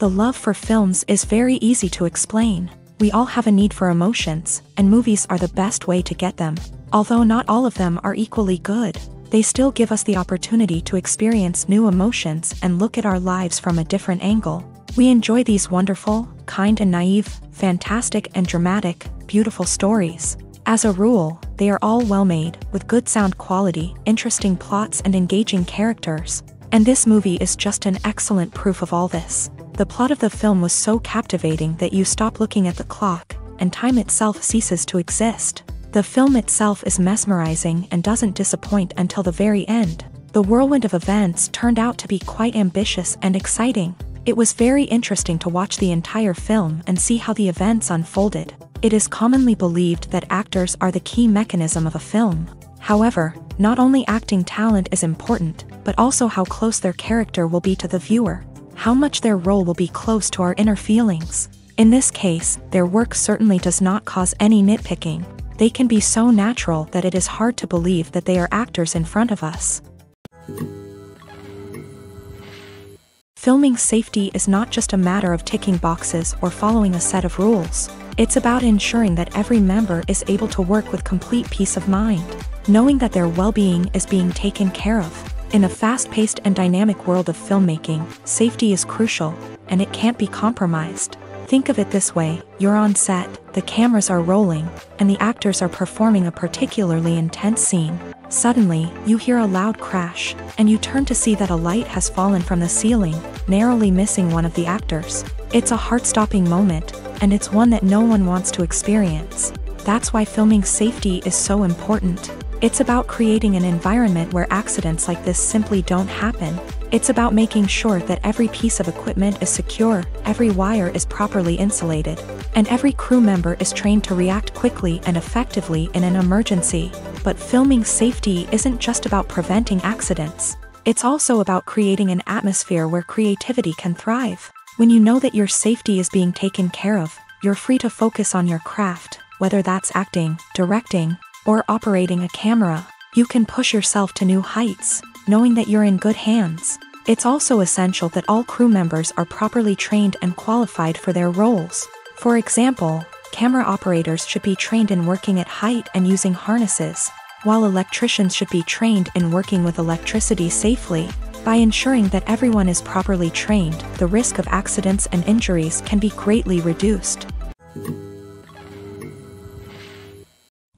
The love for films is very easy to explain. We all have a need for emotions, and movies are the best way to get them. Although not all of them are equally good, they still give us the opportunity to experience new emotions and look at our lives from a different angle. We enjoy these wonderful, kind and naive, fantastic and dramatic, beautiful stories. As a rule, they are all well made, with good sound quality, interesting plots and engaging characters. And this movie is just an excellent proof of all this. The plot of the film was so captivating that you stop looking at the clock, and time itself ceases to exist. The film itself is mesmerizing and doesn't disappoint until the very end. The whirlwind of events turned out to be quite ambitious and exciting. It was very interesting to watch the entire film and see how the events unfolded. It is commonly believed that actors are the key mechanism of a film. However, not only acting talent is important, but also how close their character will be to the viewer. How much their role will be close to our inner feelings. In this case, their work certainly does not cause any nitpicking. They can be so natural that it is hard to believe that they are actors in front of us. Filming safety is not just a matter of ticking boxes or following a set of rules. It's about ensuring that every member is able to work with complete peace of mind, knowing that their well-being is being taken care of. In a fast-paced and dynamic world of filmmaking, safety is crucial, and it can't be compromised. Think of it this way: you're on set, the cameras are rolling, and the actors are performing a particularly intense scene. Suddenly, you hear a loud crash, and you turn to see that a light has fallen from the ceiling, narrowly missing one of the actors. It's a heart-stopping moment, and it's one that no one wants to experience. That's why filming safety is so important. It's about creating an environment where accidents like this simply don't happen. It's about making sure that every piece of equipment is secure, every wire is properly insulated, and every crew member is trained to react quickly and effectively in an emergency. But filming safety isn't just about preventing accidents. It's also about creating an atmosphere where creativity can thrive. When you know that your safety is being taken care of, you're free to focus on your craft, whether that's acting, directing, or operating a camera. You can push yourself to new heights, knowing that you're in good hands. It's also essential that all crew members are properly trained and qualified for their roles. For example, camera operators should be trained in working at height and using harnesses, while electricians should be trained in working with electricity safely. By ensuring that everyone is properly trained, the risk of accidents and injuries can be greatly reduced.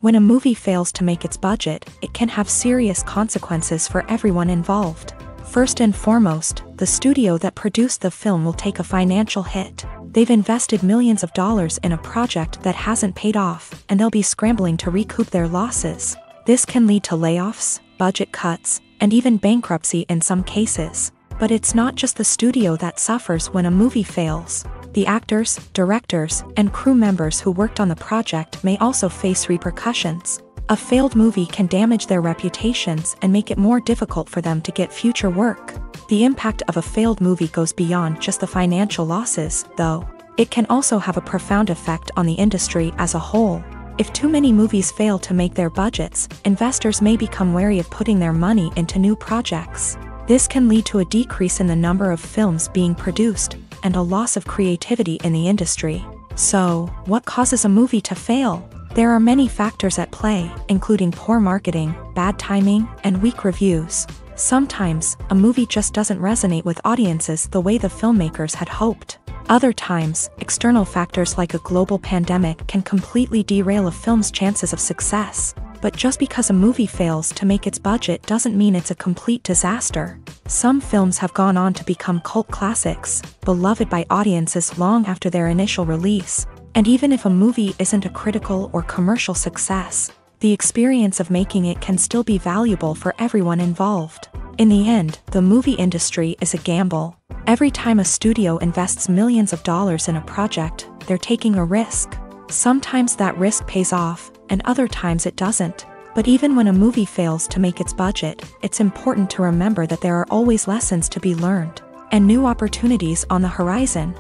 When a movie fails to make its budget, it can have serious consequences for everyone involved. First and foremost, the studio that produced the film will take a financial hit. They've invested millions of dollars in a project that hasn't paid off, and they'll be scrambling to recoup their losses. This can lead to layoffs, budget cuts, and even bankruptcy in some cases. But it's not just the studio that suffers when a movie fails. The actors, directors, and crew members who worked on the project may also face repercussions. A failed movie can damage their reputations and make it more difficult for them to get future work. The impact of a failed movie goes beyond just the financial losses, though. It can also have a profound effect on the industry as a whole. If too many movies fail to make their budgets, investors may become wary of putting their money into new projects. This can lead to a decrease in the number of films being produced, and a loss of creativity in the industry. So, what causes a movie to fail? There are many factors at play, including poor marketing, bad timing, and weak reviews. Sometimes, a movie just doesn't resonate with audiences the way the filmmakers had hoped. Other times, external factors like a global pandemic can completely derail a film's chances of success. But just because a movie fails to make its budget doesn't mean it's a complete disaster. Some films have gone on to become cult classics, beloved by audiences long after their initial release. And even if a movie isn't a critical or commercial success, the experience of making it can still be valuable for everyone involved. In the end, the movie industry is a gamble. Every time a studio invests millions of dollars in a project, they're taking a risk. Sometimes that risk pays off, and other times it doesn't. But even when a movie fails to make its budget, it's important to remember that there are always lessons to be learned, and new opportunities on the horizon.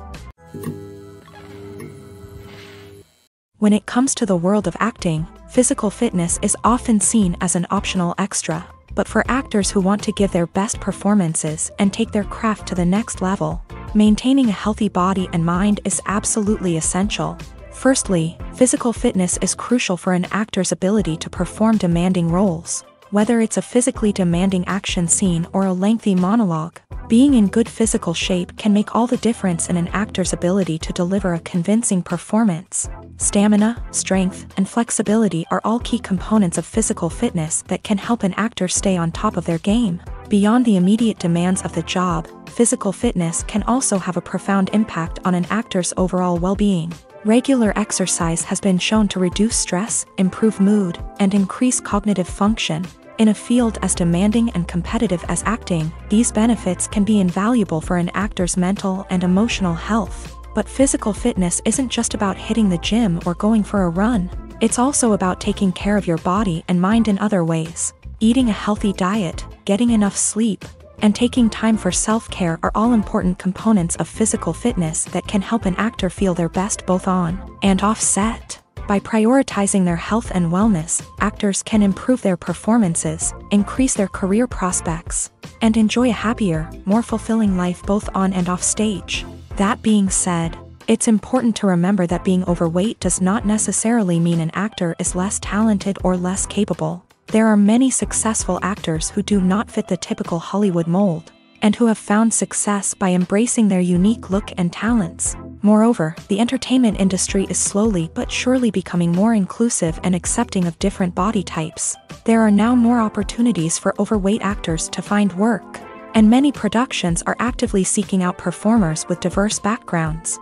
When it comes to the world of acting, physical fitness is often seen as an optional extra. But for actors who want to give their best performances and take their craft to the next level, Maintaining a healthy body and mind is absolutely essential. Firstly, physical fitness is crucial for an actor's ability to perform demanding roles. Whether it's a physically demanding action scene or a lengthy monologue, being in good physical shape can make all the difference in an actor's ability to deliver a convincing performance. Stamina, strength, and flexibility are all key components of physical fitness that can help an actor stay on top of their game. Beyond the immediate demands of the job, physical fitness can also have a profound impact on an actor's overall well-being. Regular exercise has been shown to reduce stress, improve mood, and increase cognitive function. In a field as demanding and competitive as acting, these benefits can be invaluable for an actor's mental and emotional health. But physical fitness isn't just about hitting the gym or going for a run. It's also about taking care of your body and mind in other ways. Eating a healthy diet, getting enough sleep, and taking time for self-care are all important components of physical fitness that can help an actor feel their best both on and off set. By prioritizing their health and wellness, actors can improve their performances, increase their career prospects, and enjoy a happier, more fulfilling life both on and off stage. That being said, it's important to remember that being overweight does not necessarily mean an actor is less talented or less capable. There are many successful actors who do not fit the typical Hollywood mold, and who have found success by embracing their unique look and talents. Moreover, the entertainment industry is slowly but surely becoming more inclusive and accepting of different body types. There are now more opportunities for overweight actors to find work, and many productions are actively seeking out performers with diverse backgrounds.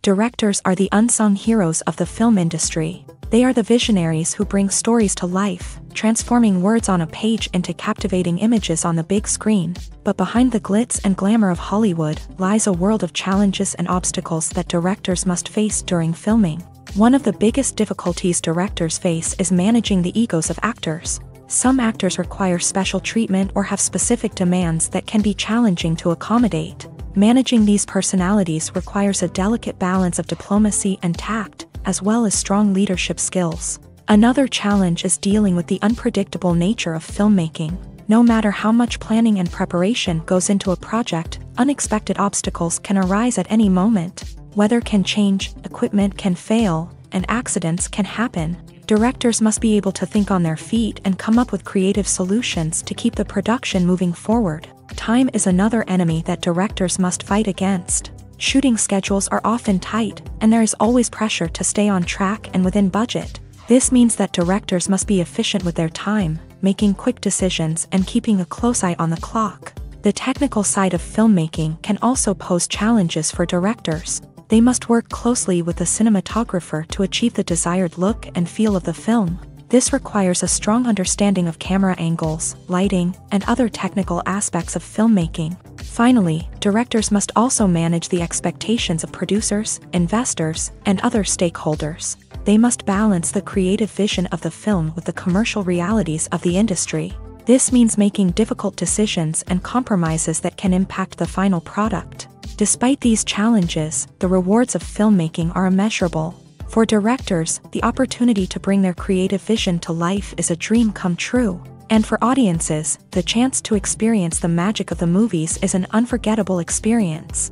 Directors are the unsung heroes of the film industry. They are the visionaries who bring stories to life, transforming words on a page into captivating images on the big screen. But behind the glitz and glamour of Hollywood lies a world of challenges and obstacles that directors must face during filming. One of the biggest difficulties directors face is managing the egos of actors. Some actors require special treatment or have specific demands that can be challenging to accommodate. Managing these personalities requires a delicate balance of diplomacy and tact, as well as strong leadership skills. Another challenge is dealing with the unpredictable nature of filmmaking. No matter how much planning and preparation goes into a project, unexpected obstacles can arise at any moment. Weather can change, equipment can fail, and accidents can happen. Directors must be able to think on their feet and come up with creative solutions to keep the production moving forward. Time is another enemy that directors must fight against. Shooting schedules are often tight, and there is always pressure to stay on track and within budget. This means that directors must be efficient with their time, making quick decisions and keeping a close eye on the clock. The technical side of filmmaking can also pose challenges for directors. They must work closely with the cinematographer to achieve the desired look and feel of the film. This requires a strong understanding of camera angles, lighting, and other technical aspects of filmmaking. Finally, directors must also manage the expectations of producers, investors, and other stakeholders. They must balance the creative vision of the film with the commercial realities of the industry. This means making difficult decisions and compromises that can impact the final product. Despite these challenges, the rewards of filmmaking are immeasurable. For directors, the opportunity to bring their creative vision to life is a dream come true. And for audiences, the chance to experience the magic of the movies is an unforgettable experience.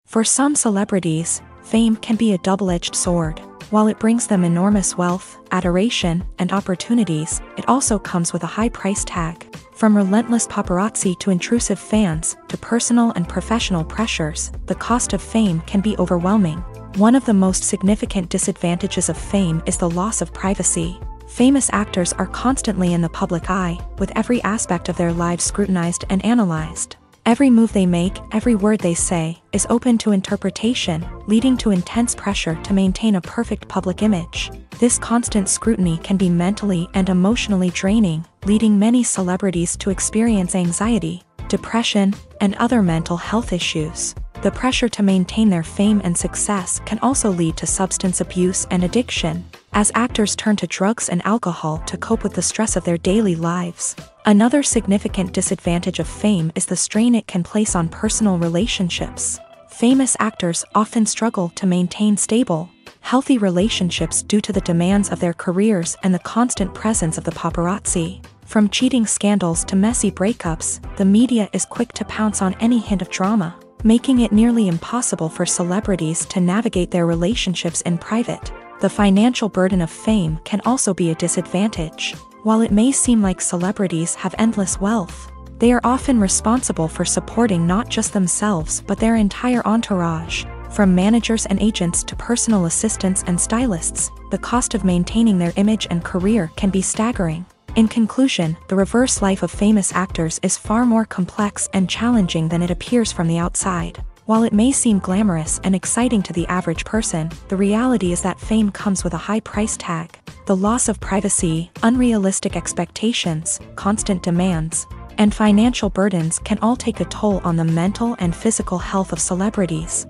For some celebrities, fame can be a double-edged sword. While it brings them enormous wealth, adoration, and opportunities, it also comes with a high price tag. From relentless paparazzi to intrusive fans, to personal and professional pressures, the cost of fame can be overwhelming. One of the most significant disadvantages of fame is the loss of privacy. Famous actors are constantly in the public eye, with every aspect of their lives scrutinized and analyzed. Every move they make, every word they say, is open to interpretation, leading to intense pressure to maintain a perfect public image. This constant scrutiny can be mentally and emotionally draining, leading many celebrities to experience anxiety, depression, and other mental health issues. The pressure to maintain their fame and success can also lead to substance abuse and addiction, as actors turn to drugs and alcohol to cope with the stress of their daily lives. Another significant disadvantage of fame is the strain it can place on personal relationships. Famous actors often struggle to maintain stable, healthy relationships due to the demands of their careers and the constant presence of the paparazzi. From cheating scandals to messy breakups, the media is quick to pounce on any hint of drama, making it nearly impossible for celebrities to navigate their relationships in private. The financial burden of fame can also be a disadvantage. While it may seem like celebrities have endless wealth, they are often responsible for supporting not just themselves but their entire entourage. From managers and agents to personal assistants and stylists, the cost of maintaining their image and career can be staggering. In conclusion, the reverse life of famous actors is far more complex and challenging than it appears from the outside. While it may seem glamorous and exciting to the average person, the reality is that fame comes with a high price tag. The loss of privacy, unrealistic expectations, constant demands, and financial burdens can all take a toll on the mental and physical health of celebrities.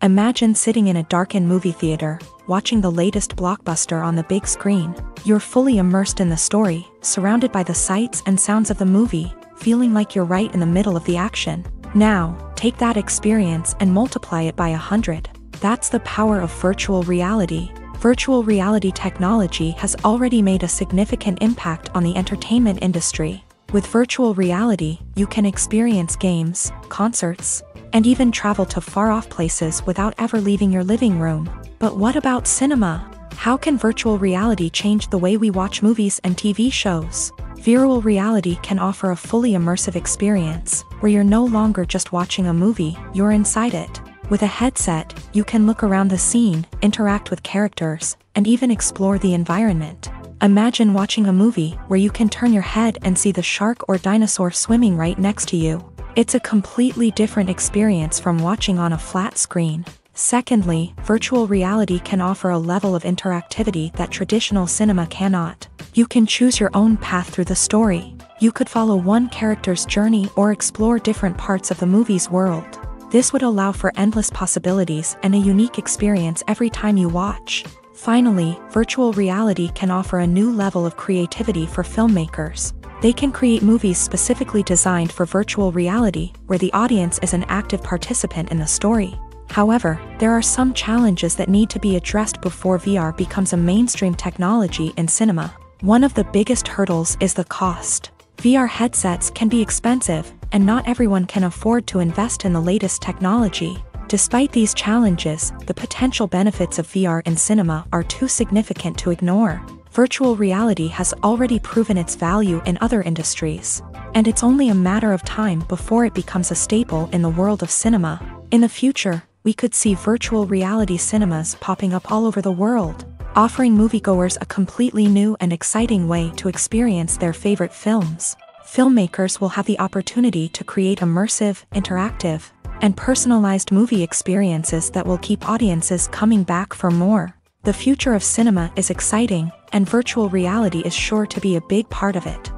Imagine sitting in a darkened movie theater, watching the latest blockbuster on the big screen. You're fully immersed in the story, surrounded by the sights and sounds of the movie, feeling like you're right in the middle of the action. Now, take that experience and multiply it by 100. That's the power of virtual reality. Virtual reality technology has already made a significant impact on the entertainment industry. With virtual reality, you can experience games, concerts, and even travel to far-off places without ever leaving your living room. But what about cinema? How can virtual reality change the way we watch movies and TV shows? Virtual reality can offer a fully immersive experience, where you're no longer just watching a movie, you're inside it. With a headset, you can look around the scene, interact with characters, and even explore the environment. Imagine watching a movie where you can turn your head and see the shark or dinosaur swimming right next to you. It's a completely different experience from watching on a flat screen. Secondly, virtual reality can offer a level of interactivity that traditional cinema cannot. You can choose your own path through the story. You could follow one character's journey or explore different parts of the movie's world. This would allow for endless possibilities and a unique experience every time you watch. Finally, virtual reality can offer a new level of creativity for filmmakers. They can create movies specifically designed for virtual reality, where the audience is an active participant in the story. However, there are some challenges that need to be addressed before VR becomes a mainstream technology in cinema. One of the biggest hurdles is the cost. VR headsets can be expensive, and not everyone can afford to invest in the latest technology. Despite these challenges, the potential benefits of VR in cinema are too significant to ignore. Virtual reality has already proven its value in other industries, and it's only a matter of time before it becomes a staple in the world of cinema. In the future, we could see virtual reality cinemas popping up all over the world, offering moviegoers a completely new and exciting way to experience their favorite films. Filmmakers will have the opportunity to create immersive, interactive, and personalized movie experiences that will keep audiences coming back for more. The future of cinema is exciting, and virtual reality is sure to be a big part of it.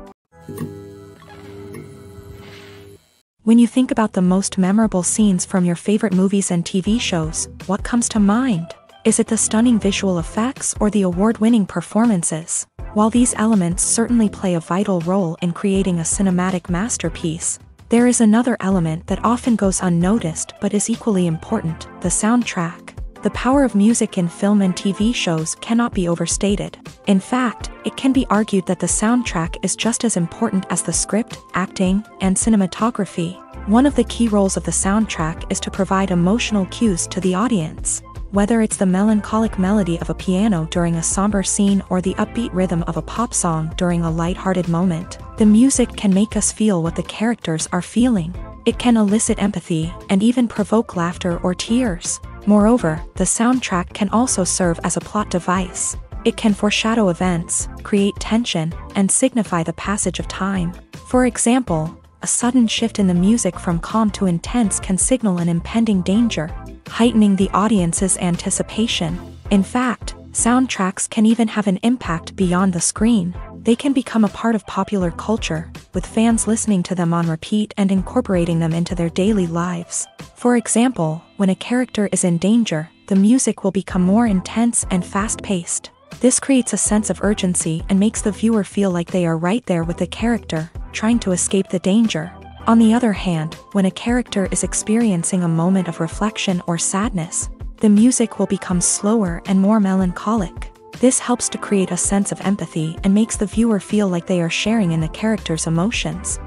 When you think about the most memorable scenes from your favorite movies and TV shows, what comes to mind? Is it the stunning visual effects or the award-winning performances? While these elements certainly play a vital role in creating a cinematic masterpiece, there is another element that often goes unnoticed but is equally important: the soundtrack. The power of music in film and TV shows cannot be overstated. In fact, it can be argued that the soundtrack is just as important as the script, acting, and cinematography. One of the key roles of the soundtrack is to provide emotional cues to the audience. Whether it's the melancholic melody of a piano during a somber scene or the upbeat rhythm of a pop song during a lighthearted moment, the music can make us feel what the characters are feeling. It can elicit empathy and even provoke laughter or tears. Moreover, the soundtrack can also serve as a plot device. It can foreshadow events, create tension, and signify the passage of time. For example, a sudden shift in the music from calm to intense can signal an impending danger, heightening the audience's anticipation. In fact, soundtracks can even have an impact beyond the screen. They can become a part of popular culture, with fans listening to them on repeat and incorporating them into their daily lives. For example, when a character is in danger, the music will become more intense and fast-paced. This creates a sense of urgency and makes the viewer feel like they are right there with the character, trying to escape the danger. On the other hand, when a character is experiencing a moment of reflection or sadness, the music will become slower and more melancholic. This helps to create a sense of empathy and makes the viewer feel like they are sharing in the character's emotions.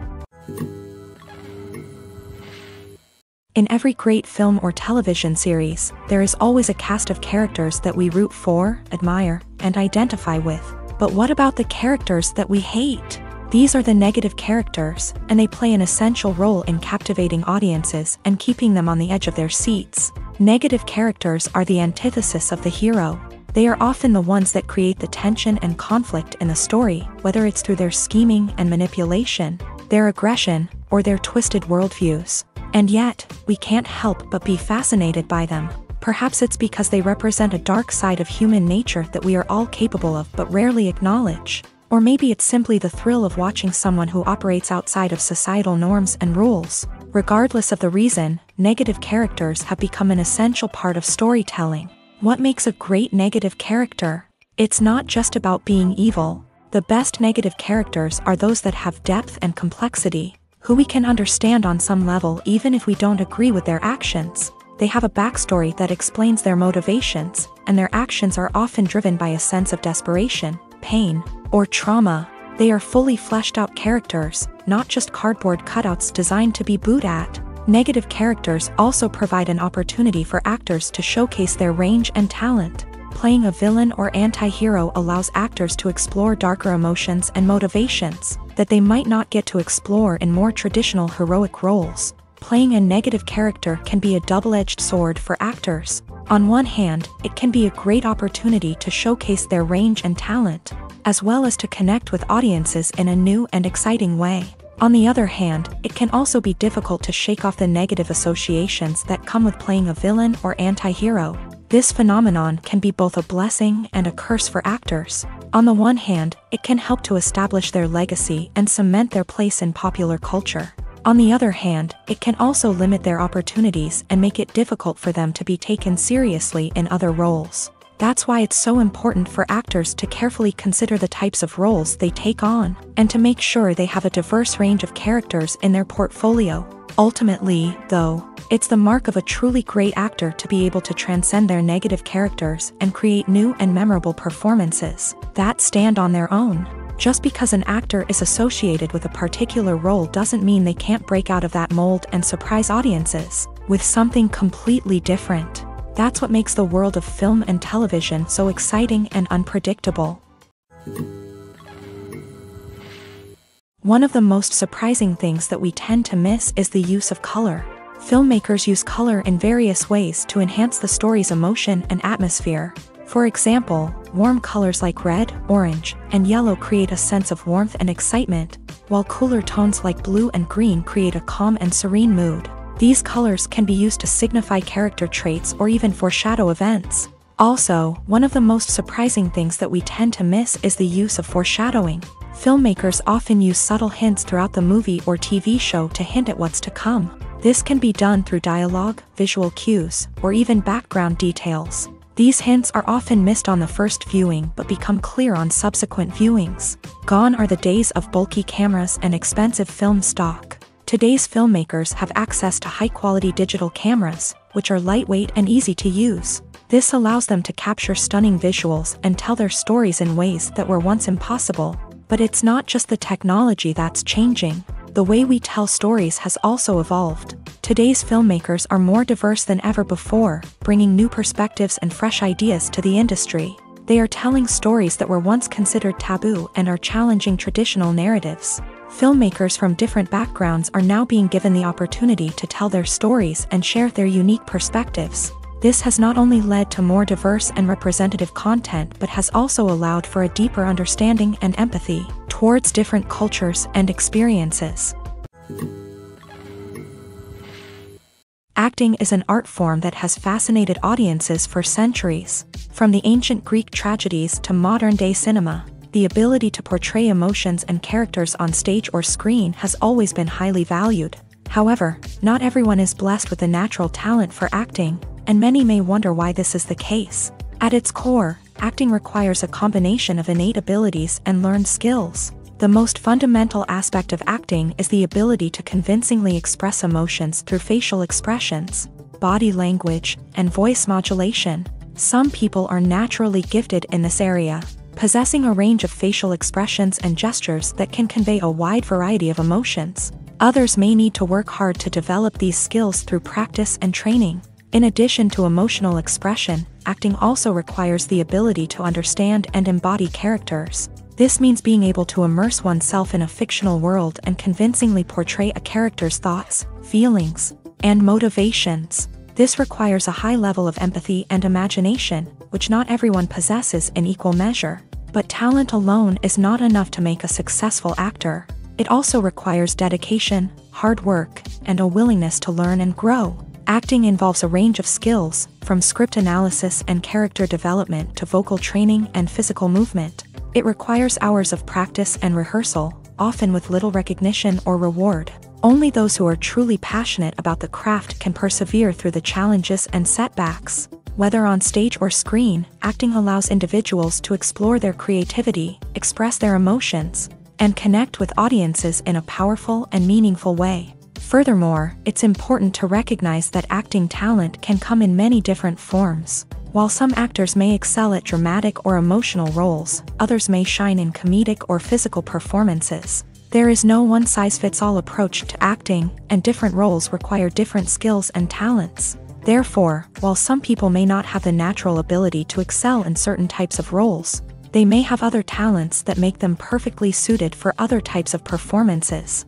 In every great film or television series, there is always a cast of characters that we root for, admire, and identify with. But what about the characters that we hate? These are the negative characters, and they play an essential role in captivating audiences and keeping them on the edge of their seats. Negative characters are the antithesis of the hero. They are often the ones that create the tension and conflict in the story, whether it's through their scheming and manipulation, their aggression, or their twisted worldviews. And yet, we can't help but be fascinated by them. Perhaps it's because they represent a dark side of human nature that we are all capable of but rarely acknowledge. Or maybe it's simply the thrill of watching someone who operates outside of societal norms and rules. Regardless of the reason, negative characters have become an essential part of storytelling. What makes a great negative character? It's not just about being evil. The best negative characters are those that have depth and complexity, who we can understand on some level even if we don't agree with their actions. They have a backstory that explains their motivations, and their actions are often driven by a sense of desperation, pain, or trauma. They are fully fleshed out characters, not just cardboard cutouts designed to be booed at. Negative characters also provide an opportunity for actors to showcase their range and talent. Playing a villain or anti-hero allows actors to explore darker emotions and motivations that they might not get to explore in more traditional heroic roles. Playing a negative character can be a double-edged sword for actors. On one hand, it can be a great opportunity to showcase their range and talent, as well as to connect with audiences in a new and exciting way. On the other hand, it can also be difficult to shake off the negative associations that come with playing a villain or anti-hero. This phenomenon can be both a blessing and a curse for actors. On the one hand, it can help to establish their legacy and cement their place in popular culture. On the other hand, it can also limit their opportunities and make it difficult for them to be taken seriously in other roles. That's why it's so important for actors to carefully consider the types of roles they take on, and to make sure they have a diverse range of characters in their portfolio. Ultimately, though, it's the mark of a truly great actor to be able to transcend their negative characters and create new and memorable performances that stand on their own. Just because an actor is associated with a particular role doesn't mean they can't break out of that mold and surprise audiences with something completely different. That's what makes the world of film and television so exciting and unpredictable. One of the most surprising things that we tend to miss is the use of color. Filmmakers use color in various ways to enhance the story's emotion and atmosphere. For example, warm colors like red, orange, and yellow create a sense of warmth and excitement, while cooler tones like blue and green create a calm and serene mood. These colors can be used to signify character traits or even foreshadow events. Also, one of the most surprising things that we tend to miss is the use of foreshadowing. Filmmakers often use subtle hints throughout the movie or TV show to hint at what's to come. This can be done through dialogue, visual cues, or even background details. These hints are often missed on the first viewing but become clear on subsequent viewings. Gone are the days of bulky cameras and expensive film stock. Today's filmmakers have access to high-quality digital cameras, which are lightweight and easy to use. This allows them to capture stunning visuals and tell their stories in ways that were once impossible. But it's not just the technology that's changing. The way we tell stories has also evolved. Today's filmmakers are more diverse than ever before, bringing new perspectives and fresh ideas to the industry. They are telling stories that were once considered taboo and are challenging traditional narratives. Filmmakers from different backgrounds are now being given the opportunity to tell their stories and share their unique perspectives. This has not only led to more diverse and representative content but has also allowed for a deeper understanding and empathy towards different cultures and experiences. Acting is an art form that has fascinated audiences for centuries. From the ancient Greek tragedies to modern-day cinema, the ability to portray emotions and characters on stage or screen has always been highly valued. However, not everyone is blessed with a natural talent for acting, and many may wonder why this is the case. At its core, acting requires a combination of innate abilities and learned skills. The most fundamental aspect of acting is the ability to convincingly express emotions through facial expressions, body language, and voice modulation. Some people are naturally gifted in this area, possessing a range of facial expressions and gestures that can convey a wide variety of emotions. Others may need to work hard to develop these skills through practice and training. In addition to emotional expression, acting also requires the ability to understand and embody characters. This means being able to immerse oneself in a fictional world and convincingly portray a character's thoughts, feelings, and motivations. This requires a high level of empathy and imagination, which not everyone possesses in equal measure. But talent alone is not enough to make a successful actor. It also requires dedication, hard work, and a willingness to learn and grow. Acting involves a range of skills, from script analysis and character development to vocal training and physical movement. It requires hours of practice and rehearsal, often with little recognition or reward. Only those who are truly passionate about the craft can persevere through the challenges and setbacks. Whether on stage or screen, acting allows individuals to explore their creativity, express their emotions, and connect with audiences in a powerful and meaningful way. Furthermore, it's important to recognize that acting talent can come in many different forms. While some actors may excel at dramatic or emotional roles, others may shine in comedic or physical performances. There is no one-size-fits-all approach to acting, and different roles require different skills and talents. Therefore, while some people may not have the natural ability to excel in certain types of roles, they may have other talents that make them perfectly suited for other types of performances.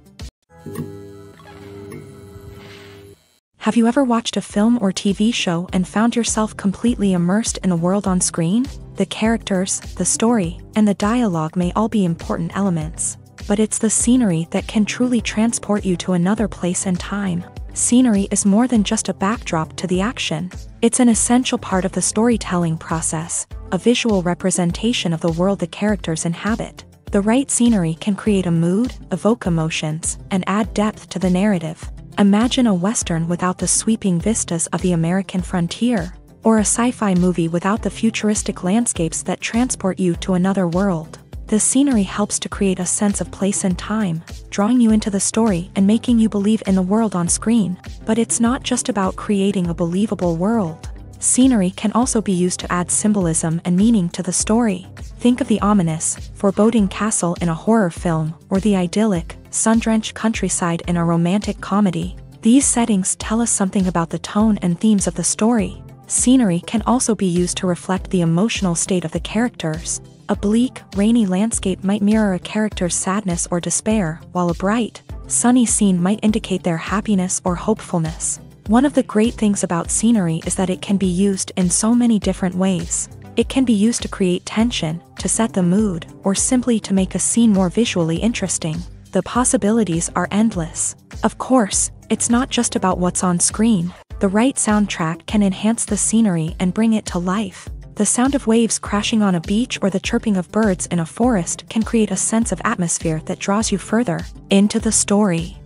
Have you ever watched a film or TV show and found yourself completely immersed in the world on screen? The characters, the story, and the dialogue may all be important elements, but it's the scenery that can truly transport you to another place and time. Scenery is more than just a backdrop to the action. It's an essential part of the storytelling process, a visual representation of the world the characters inhabit. The right scenery can create a mood, evoke emotions, and add depth to the narrative. Imagine a Western without the sweeping vistas of the American frontier, or a sci-fi movie without the futuristic landscapes that transport you to another world. The scenery helps to create a sense of place and time, drawing you into the story and making you believe in the world on screen. But it's not just about creating a believable world. Scenery can also be used to add symbolism and meaning to the story. Think of the ominous, foreboding castle in a horror film, or the idyllic, sun-drenched countryside in a romantic comedy. These settings tell us something about the tone and themes of the story. Scenery can also be used to reflect the emotional state of the characters. A bleak, rainy landscape might mirror a character's sadness or despair, while a bright, sunny scene might indicate their happiness or hopefulness. One of the great things about scenery is that it can be used in so many different ways. It can be used to create tension, to set the mood, or simply to make a scene more visually interesting. The possibilities are endless. Of course, it's not just about what's on screen. The right soundtrack can enhance the scenery and bring it to life. The sound of waves crashing on a beach or the chirping of birds in a forest can create a sense of atmosphere that draws you further into the story.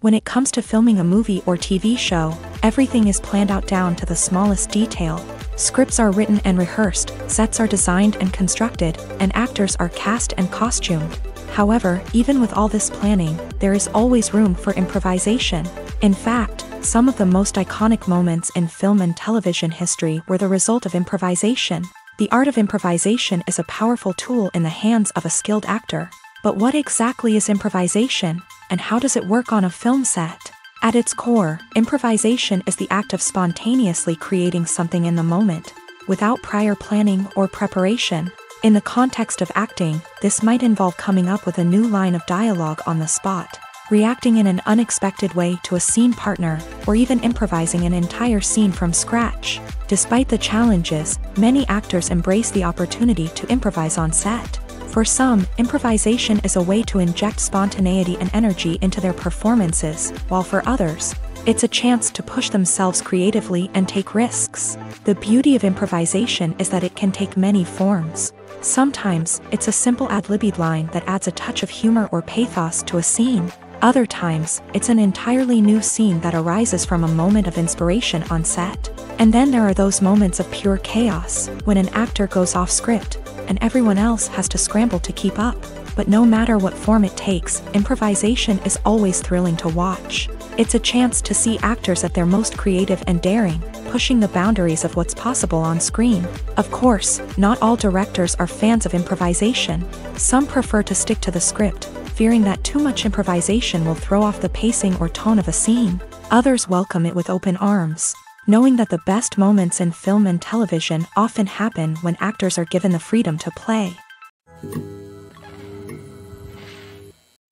When it comes to filming a movie or TV show, everything is planned out down to the smallest detail. Scripts are written and rehearsed, sets are designed and constructed, and actors are cast and costumed. However, even with all this planning, there is always room for improvisation. In fact, some of the most iconic moments in film and television history were the result of improvisation. The art of improvisation is a powerful tool in the hands of a skilled actor. But what exactly is improvisation, and how does it work on a film set? At its core, improvisation is the act of spontaneously creating something in the moment, without prior planning or preparation. In the context of acting, this might involve coming up with a new line of dialogue on the spot, reacting in an unexpected way to a scene partner, or even improvising an entire scene from scratch. Despite the challenges, many actors embrace the opportunity to improvise on set. For some, improvisation is a way to inject spontaneity and energy into their performances, while for others, it's a chance to push themselves creatively and take risks. The beauty of improvisation is that it can take many forms. Sometimes, it's a simple ad-libbed line that adds a touch of humor or pathos to a scene. Other times, it's an entirely new scene that arises from a moment of inspiration on set. And then there are those moments of pure chaos, when an actor goes off script, and everyone else has to scramble to keep up. But no matter what form it takes, improvisation is always thrilling to watch. It's a chance to see actors at their most creative and daring, pushing the boundaries of what's possible on screen. Of course, not all directors are fans of improvisation. Some prefer to stick to the script, fearing that too much improvisation will throw off the pacing or tone of a scene. Others welcome it with open arms, knowing that the best moments in film and television often happen when actors are given the freedom to play.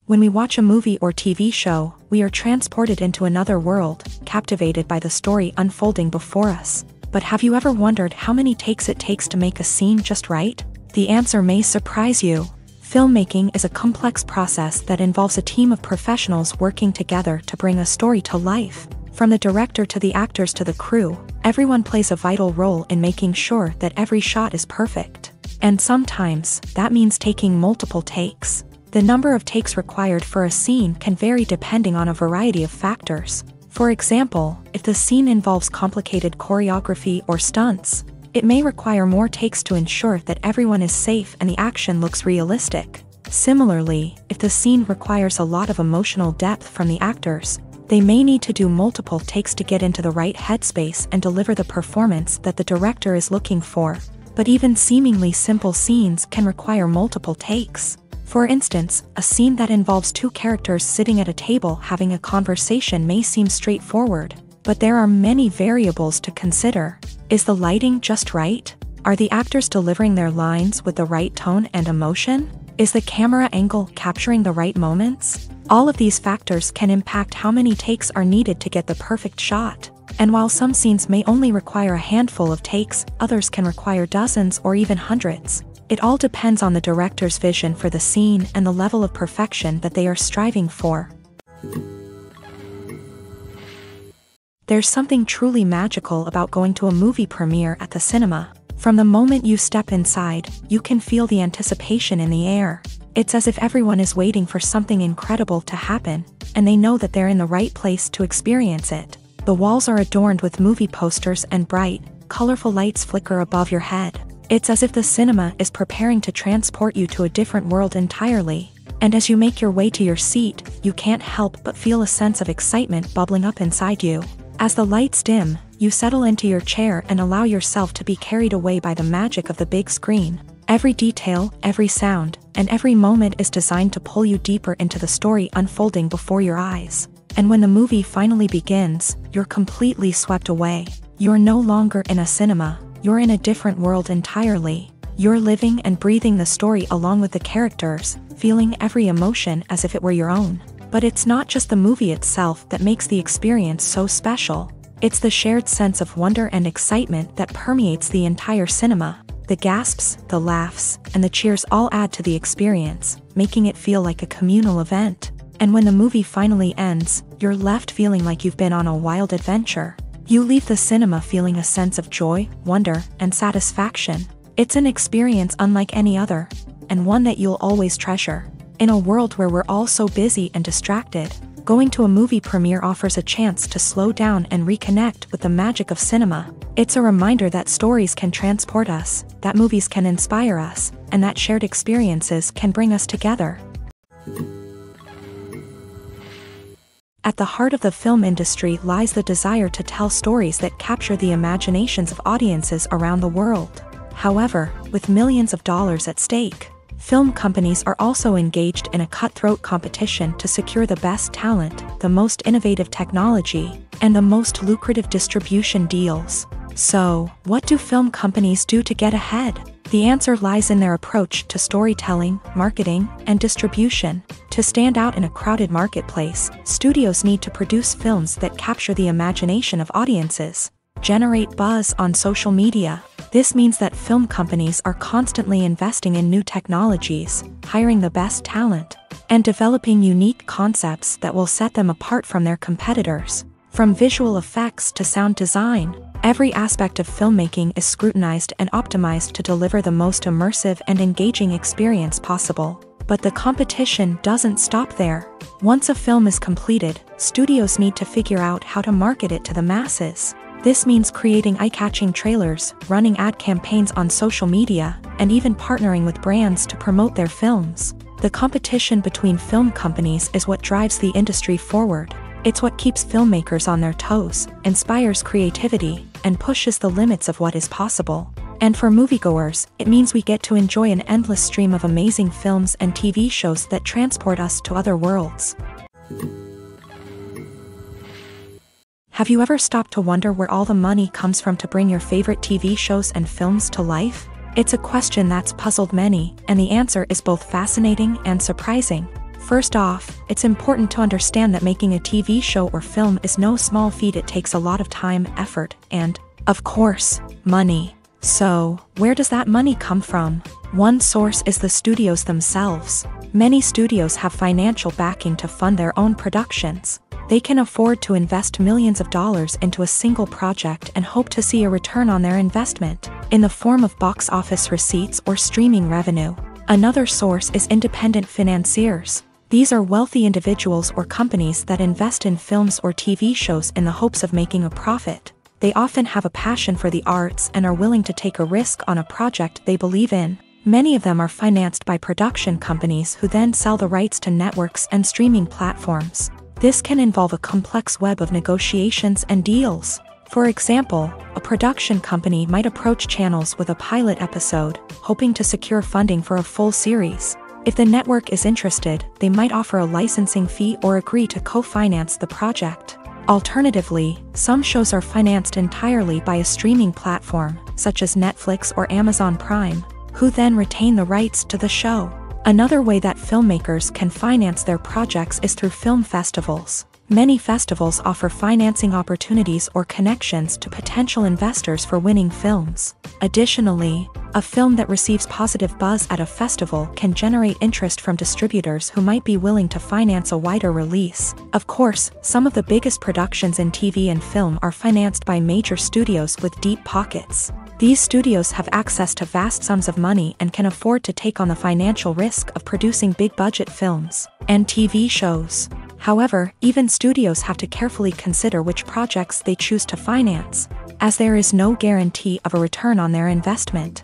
When we watch a movie or TV show, we are transported into another world, captivated by the story unfolding before us. But have you ever wondered how many takes it takes to make a scene just right? The answer may surprise you. Filmmaking is a complex process that involves a team of professionals working together to bring a story to life. From the director to the actors to the crew, everyone plays a vital role in making sure that every shot is perfect. And sometimes, that means taking multiple takes. The number of takes required for a scene can vary depending on a variety of factors. For example, if the scene involves complicated choreography or stunts, it may require more takes to ensure that everyone is safe and the action looks realistic. Similarly, if the scene requires a lot of emotional depth from the actors, they may need to do multiple takes to get into the right headspace and deliver the performance that the director is looking for. But even seemingly simple scenes can require multiple takes. For instance, a scene that involves two characters sitting at a table having a conversation may seem straightforward, but there are many variables to consider. Is the lighting just right? Are the actors delivering their lines with the right tone and emotion? Is the camera angle capturing the right moments? All of these factors can impact how many takes are needed to get the perfect shot. And while some scenes may only require a handful of takes, others can require dozens or even hundreds. It all depends on the director's vision for the scene and the level of perfection that they are striving for. There's something truly magical about going to a movie premiere at the cinema. From the moment you step inside, you can feel the anticipation in the air. It's as if everyone is waiting for something incredible to happen, and they know that they're in the right place to experience it. The walls are adorned with movie posters and bright, colorful lights flicker above your head. It's as if the cinema is preparing to transport you to a different world entirely. And as you make your way to your seat, you can't help but feel a sense of excitement bubbling up inside you. As the lights dim, you settle into your chair and allow yourself to be carried away by the magic of the big screen. Every detail, every sound, and every moment is designed to pull you deeper into the story unfolding before your eyes. And when the movie finally begins, you're completely swept away. You're no longer in a cinema. You're in a different world entirely. You're living and breathing the story along with the characters, feeling every emotion as if it were your own. But it's not just the movie itself that makes the experience so special. It's the shared sense of wonder and excitement that permeates the entire cinema. The gasps, the laughs, and the cheers all add to the experience, making it feel like a communal event. And when the movie finally ends, you're left feeling like you've been on a wild adventure. You leave the cinema feeling a sense of joy, wonder, and satisfaction. It's an experience unlike any other, and one that you'll always treasure. In a world where we're all so busy and distracted, going to a movie premiere offers a chance to slow down and reconnect with the magic of cinema. It's a reminder that stories can transport us, that movies can inspire us, and that shared experiences can bring us together. At the heart of the film industry lies the desire to tell stories that capture the imaginations of audiences around the world. However, with millions of dollars at stake, film companies are also engaged in a cutthroat competition to secure the best talent, the most innovative technology, and the most lucrative distribution deals. So, what do film companies do to get ahead? The answer lies in their approach to storytelling, marketing, and distribution. To stand out in a crowded marketplace, studios need to produce films that capture the imagination of audiences, generate buzz on social media. This means that film companies are constantly investing in new technologies, hiring the best talent, and developing unique concepts that will set them apart from their competitors. From visual effects to sound design, every aspect of filmmaking is scrutinized and optimized to deliver the most immersive and engaging experience possible. But the competition doesn't stop there. Once a film is completed, studios need to figure out how to market it to the masses. This means creating eye-catching trailers, running ad campaigns on social media, and even partnering with brands to promote their films. The competition between film companies is what drives the industry forward. It's what keeps filmmakers on their toes, inspires creativity, and pushes the limits of what is possible. And for moviegoers, it means we get to enjoy an endless stream of amazing films and TV shows that transport us to other worlds. Have you ever stopped to wonder where all the money comes from to bring your favorite TV shows and films to life? It's a question that's puzzled many, and the answer is both fascinating and surprising. First off, it's important to understand that making a TV show or film is no small feat. It takes a lot of time, effort, and, of course, money. So, where does that money come from? One source is the studios themselves. Many studios have financial backing to fund their own productions. They can afford to invest millions of dollars into a single project and hope to see a return on their investment, in the form of box office receipts or streaming revenue. Another source is independent financiers. These are wealthy individuals or companies that invest in films or TV shows in the hopes of making a profit. They often have a passion for the arts and are willing to take a risk on a project they believe in. Many of them are financed by production companies who then sell the rights to networks and streaming platforms. This can involve a complex web of negotiations and deals. For example, a production company might approach channels with a pilot episode, hoping to secure funding for a full series. If the network is interested, they might offer a licensing fee or agree to co-finance the project. Alternatively, some shows are financed entirely by a streaming platform, such as Netflix or Amazon Prime, who then retain the rights to the show. Another way that filmmakers can finance their projects is through film festivals. Many festivals offer financing opportunities or connections to potential investors for winning films. Additionally, a film that receives positive buzz at a festival can generate interest from distributors who might be willing to finance a wider release. Of course, some of the biggest productions in TV and film are financed by major studios with deep pockets. These studios have access to vast sums of money and can afford to take on the financial risk of producing big-budget films and TV shows. However, even studios have to carefully consider which projects they choose to finance, as there is no guarantee of a return on their investment.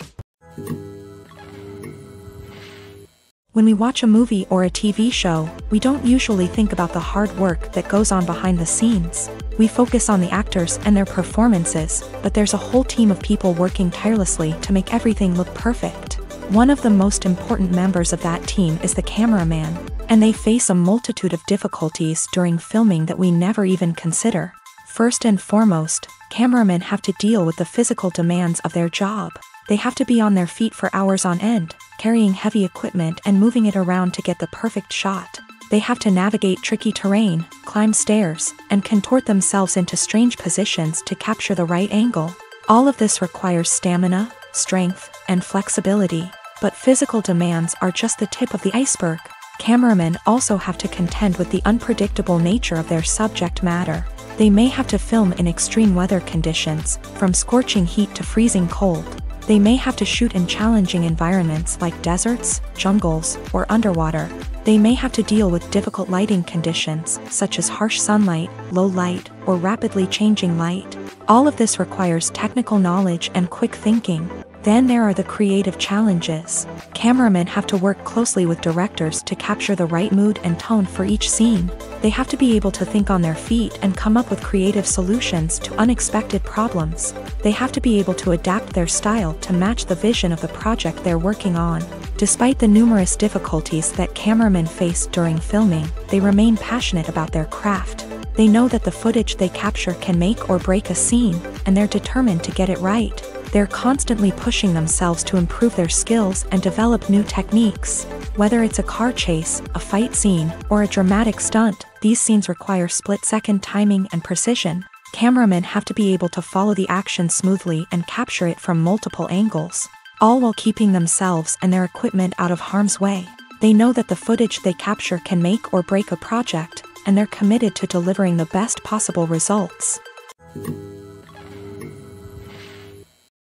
When we watch a movie or a TV show, we don't usually think about the hard work that goes on behind the scenes. We focus on the actors and their performances, but there's a whole team of people working tirelessly to make everything look perfect. One of the most important members of that team is the cameraman, and they face a multitude of difficulties during filming that we never even consider. First and foremost, cameramen have to deal with the physical demands of their job. They have to be on their feet for hours on end, carrying heavy equipment and moving it around to get the perfect shot. They have to navigate tricky terrain, climb stairs, and contort themselves into strange positions to capture the right angle. All of this requires stamina, strength, and flexibility. But physical demands are just the tip of the iceberg. Cameramen also have to contend with the unpredictable nature of their subject matter. They may have to film in extreme weather conditions, from scorching heat to freezing cold. They may have to shoot in challenging environments like deserts, jungles, or underwater. They may have to deal with difficult lighting conditions, such as harsh sunlight, low light, or rapidly changing light. All of this requires technical knowledge and quick thinking. Then there are the creative challenges. Cameramen have to work closely with directors to capture the right mood and tone for each scene. They have to be able to think on their feet and come up with creative solutions to unexpected problems. They have to be able to adapt their style to match the vision of the project they're working on. Despite the numerous difficulties that cameramen face during filming, they remain passionate about their craft. They know that the footage they capture can make or break a scene, and they're determined to get it right. They're constantly pushing themselves to improve their skills and develop new techniques. Whether it's a car chase, a fight scene, or a dramatic stunt, these scenes require split-second timing and precision. Cameramen have to be able to follow the action smoothly and capture it from multiple angles, all while keeping themselves and their equipment out of harm's way. They know that the footage they capture can make or break a project, and they're committed to delivering the best possible results.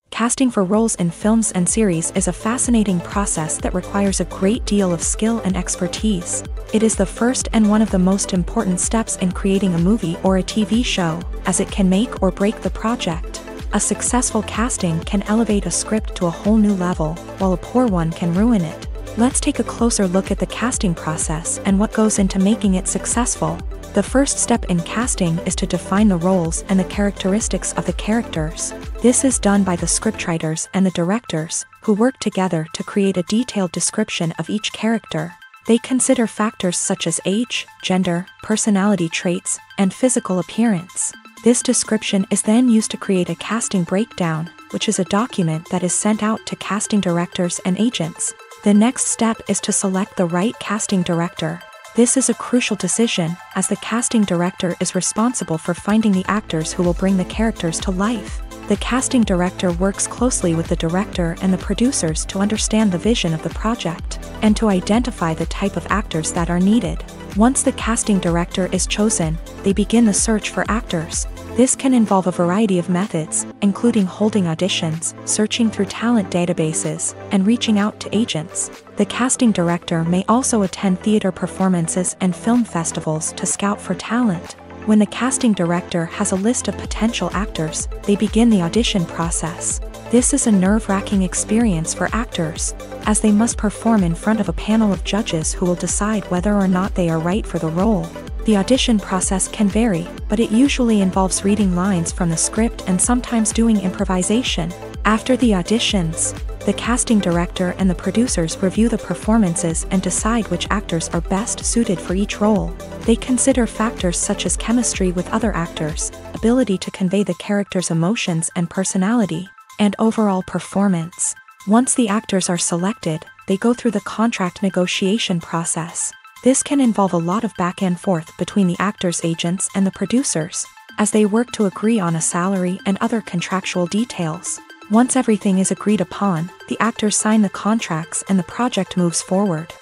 Casting for roles in films and series is a fascinating process that requires a great deal of skill and expertise. It is the first and one of the most important steps in creating a movie or a TV show, as it can make or break the project. A successful casting can elevate a script to a whole new level, while a poor one can ruin it. Let's take a closer look at the casting process and what goes into making it successful. The first step in casting is to define the roles and the characteristics of the characters. This is done by the scriptwriters and the directors, who work together to create a detailed description of each character. They consider factors such as age, gender, personality traits, and physical appearance. This description is then used to create a casting breakdown, which is a document that is sent out to casting directors and agents. The next step is to select the right casting director. This is a crucial decision, as the casting director is responsible for finding the actors who will bring the characters to life. The casting director works closely with the director and the producers to understand the vision of the project, and to identify the type of actors that are needed. Once the casting director is chosen, they begin the search for actors. This can involve a variety of methods, including holding auditions, searching through talent databases, and reaching out to agents. The casting director may also attend theater performances and film festivals to scout for talent. When the casting director has a list of potential actors, they begin the audition process. This is a nerve-wracking experience for actors, as they must perform in front of a panel of judges who will decide whether or not they are right for the role. The audition process can vary, but it usually involves reading lines from the script and sometimes doing improvisation. After the auditions, the casting director and the producers review the performances and decide which actors are best suited for each role. They consider factors such as chemistry with other actors, ability to convey the character's emotions and personality, and overall performance. Once the actors are selected, they go through the contract negotiation process. This can involve a lot of back and forth between the actors' agents and the producers, as they work to agree on a salary and other contractual details. Once everything is agreed upon, the actors sign the contracts and the project moves forward.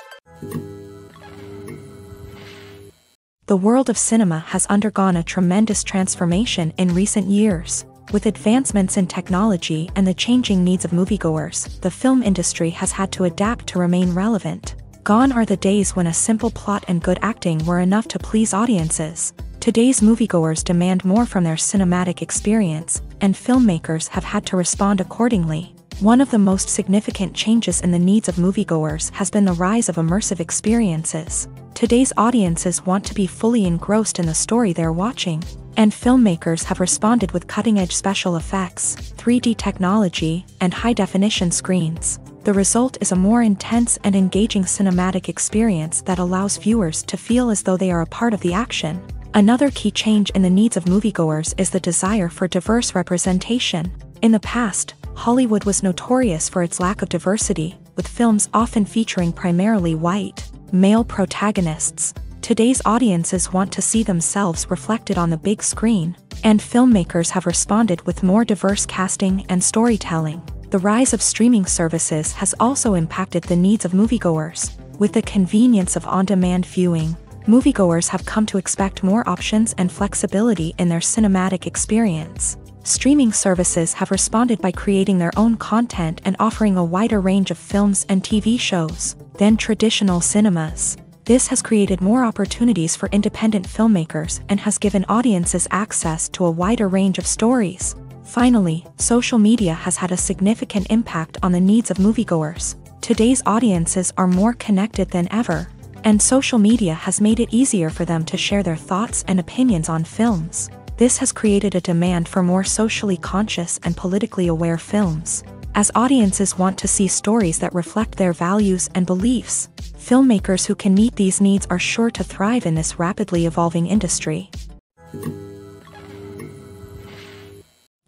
The world of cinema has undergone a tremendous transformation in recent years. With advancements in technology and the changing needs of moviegoers, the film industry has had to adapt to remain relevant. Gone are the days when a simple plot and good acting were enough to please audiences. Today's moviegoers demand more from their cinematic experience, and filmmakers have had to respond accordingly. One of the most significant changes in the needs of moviegoers has been the rise of immersive experiences. Today's audiences want to be fully engrossed in the story they're watching, and filmmakers have responded with cutting-edge special effects, 3D technology, and high-definition screens. The result is a more intense and engaging cinematic experience that allows viewers to feel as though they are a part of the action. Another key change in the needs of moviegoers is the desire for diverse representation. In the past, Hollywood was notorious for its lack of diversity, with films often featuring primarily white, male protagonists. Today's audiences want to see themselves reflected on the big screen, and filmmakers have responded with more diverse casting and storytelling. The rise of streaming services has also impacted the needs of moviegoers. With the convenience of on-demand viewing, moviegoers have come to expect more options and flexibility in their cinematic experience. Streaming services have responded by creating their own content and offering a wider range of films and TV shows than traditional cinemas. This has created more opportunities for independent filmmakers and has given audiences access to a wider range of stories. Finally, social media has had a significant impact on the needs of moviegoers. Today's audiences are more connected than ever, and social media has made it easier for them to share their thoughts and opinions on films. This has created a demand for more socially conscious and politically aware films. As audiences want to see stories that reflect their values and beliefs, filmmakers who can meet these needs are sure to thrive in this rapidly evolving industry.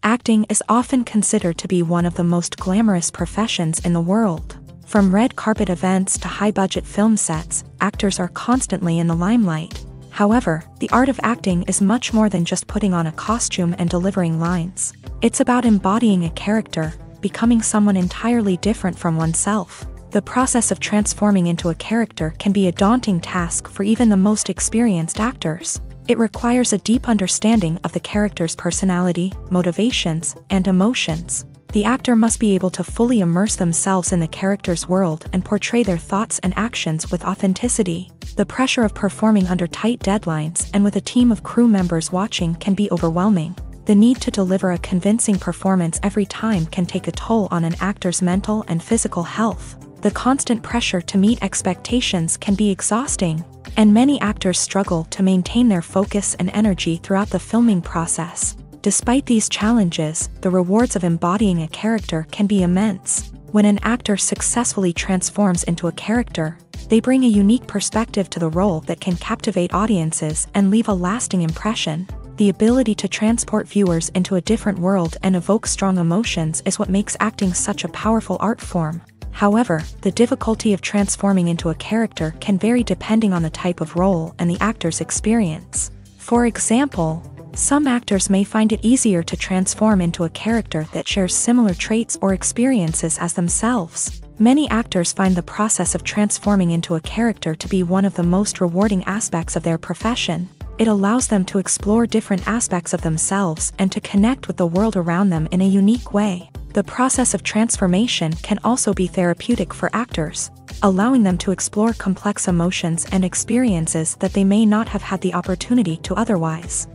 Acting is often considered to be one of the most glamorous professions in the world. From red carpet events to high-budget film sets, actors are constantly in the limelight. However, the art of acting is much more than just putting on a costume and delivering lines. It's about embodying a character, becoming someone entirely different from oneself. The process of transforming into a character can be a daunting task for even the most experienced actors. It requires a deep understanding of the character's personality, motivations, and emotions. The actor must be able to fully immerse themselves in the character's world and portray their thoughts and actions with authenticity. The pressure of performing under tight deadlines and with a team of crew members watching can be overwhelming. The need to deliver a convincing performance every time can take a toll on an actor's mental and physical health. The constant pressure to meet expectations can be exhausting, and many actors struggle to maintain their focus and energy throughout the filming process. Despite these challenges, the rewards of embodying a character can be immense. When an actor successfully transforms into a character, they bring a unique perspective to the role that can captivate audiences and leave a lasting impression. The ability to transport viewers into a different world and evoke strong emotions is what makes acting such a powerful art form. However, the difficulty of transforming into a character can vary depending on the type of role and the actor's experience. For example, some actors may find it easier to transform into a character that shares similar traits or experiences as themselves. Many actors find the process of transforming into a character to be one of the most rewarding aspects of their profession. It allows them to explore different aspects of themselves and to connect with the world around them in a unique way. The process of transformation can also be therapeutic for actors, allowing them to explore complex emotions and experiences that they may not have had the opportunity to otherwise.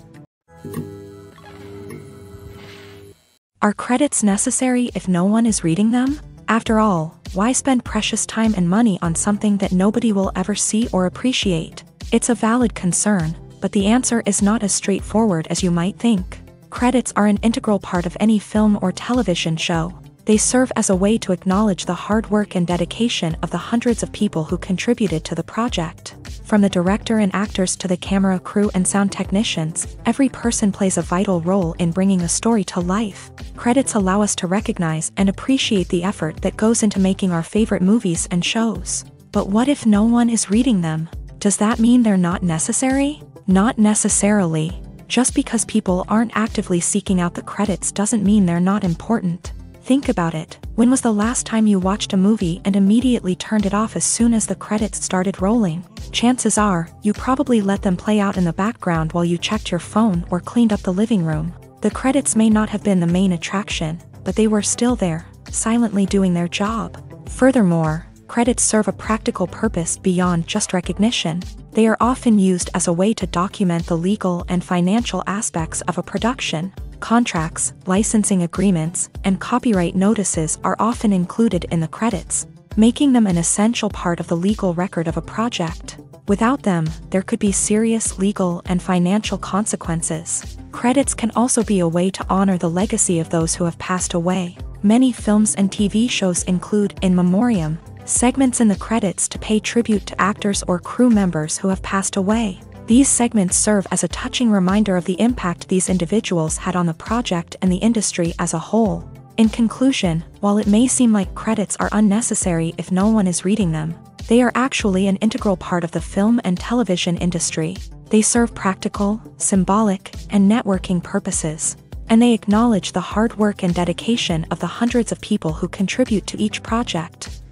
Are credits necessary if no one is reading them? After all, why spend precious time and money on something that nobody will ever see or appreciate? It's a valid concern, but the answer is not as straightforward as you might think. Credits are an integral part of any film or television show. They serve as a way to acknowledge the hard work and dedication of the hundreds of people who contributed to the project. From the director and actors to the camera crew and sound technicians, every person plays a vital role in bringing a story to life. Credits allow us to recognize and appreciate the effort that goes into making our favorite movies and shows. But what if no one is reading them? Does that mean they're not necessary? Not necessarily. Just because people aren't actively seeking out the credits doesn't mean they're not important. Think about it. When was the last time you watched a movie and immediately turned it off as soon as the credits started rolling? Chances are, you probably let them play out in the background while you checked your phone or cleaned up the living room. The credits may not have been the main attraction, but they were still there, silently doing their job. Furthermore, credits serve a practical purpose beyond just recognition. They are often used as a way to document the legal and financial aspects of a production. Contracts, licensing agreements, and copyright notices are often included in the credits, making them an essential part of the legal record of a project. Without them, there could be serious legal and financial consequences. Credits can also be a way to honor the legacy of those who have passed away. Many films and TV shows include in memoriam segments in the credits to pay tribute to actors or crew members who have passed away. These segments serve as a touching reminder of the impact these individuals had on the project and the industry as a whole. In conclusion, while it may seem like credits are unnecessary if no one is reading them, they are actually an integral part of the film and television industry. They serve practical, symbolic, and networking purposes, and they acknowledge the hard work and dedication of the hundreds of people who contribute to each project.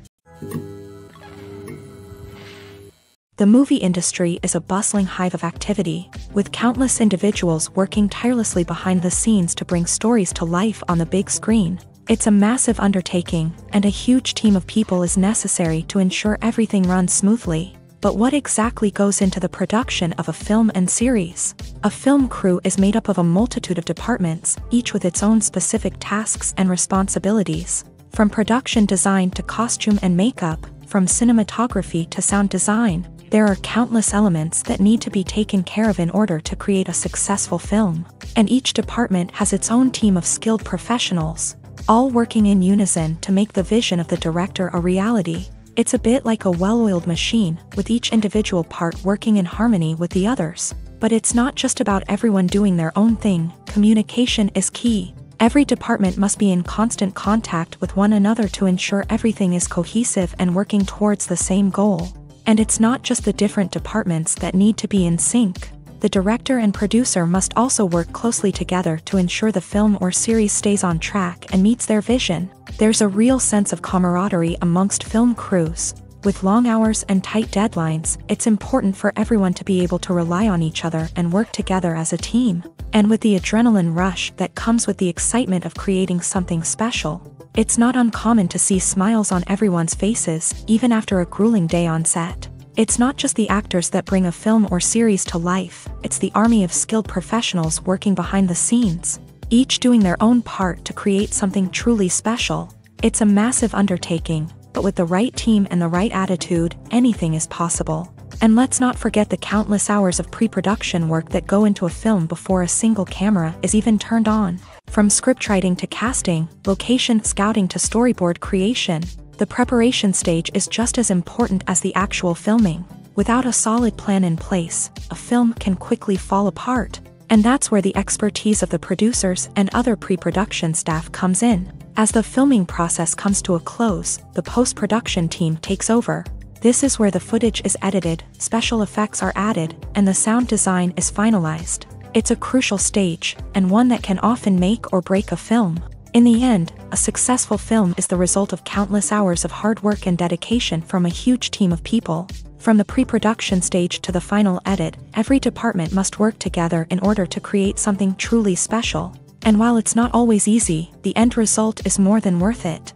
The movie industry is a bustling hive of activity, with countless individuals working tirelessly behind the scenes to bring stories to life on the big screen. It's a massive undertaking, and a huge team of people is necessary to ensure everything runs smoothly. But what exactly goes into the production of a film and series? A film crew is made up of a multitude of departments, each with its own specific tasks and responsibilities. From production design to costume and makeup, from cinematography to sound design, there are countless elements that need to be taken care of in order to create a successful film. And each department has its own team of skilled professionals, all working in unison to make the vision of the director a reality. It's a bit like a well-oiled machine, with each individual part working in harmony with the others. But it's not just about everyone doing their own thing. Communication is key. Every department must be in constant contact with one another to ensure everything is cohesive and working towards the same goal. And it's not just the different departments that need to be in sync. The director and producer must also work closely together to ensure the film or series stays on track and meets their vision. There's a real sense of camaraderie amongst film crews. With long hours and tight deadlines, it's important for everyone to be able to rely on each other and work together as a team. And with the adrenaline rush that comes with the excitement of creating something special, it's not uncommon to see smiles on everyone's faces, even after a grueling day on set. It's not just the actors that bring a film or series to life, it's the army of skilled professionals working behind the scenes, each doing their own part to create something truly special. It's a massive undertaking, but with the right team and the right attitude, anything is possible. And let's not forget the countless hours of pre-production work that go into a film before a single camera is even turned on. From scriptwriting to casting, location scouting to storyboard creation, the preparation stage is just as important as the actual filming. Without a solid plan in place, a film can quickly fall apart. And that's where the expertise of the producers and other pre-production staff comes in. As the filming process comes to a close, the post-production team takes over. This is where the footage is edited, special effects are added, and the sound design is finalized. It's a crucial stage, and one that can often make or break a film. In the end, a successful film is the result of countless hours of hard work and dedication from a huge team of people. From the pre-production stage to the final edit, every department must work together in order to create something truly special. And while it's not always easy, the end result is more than worth it.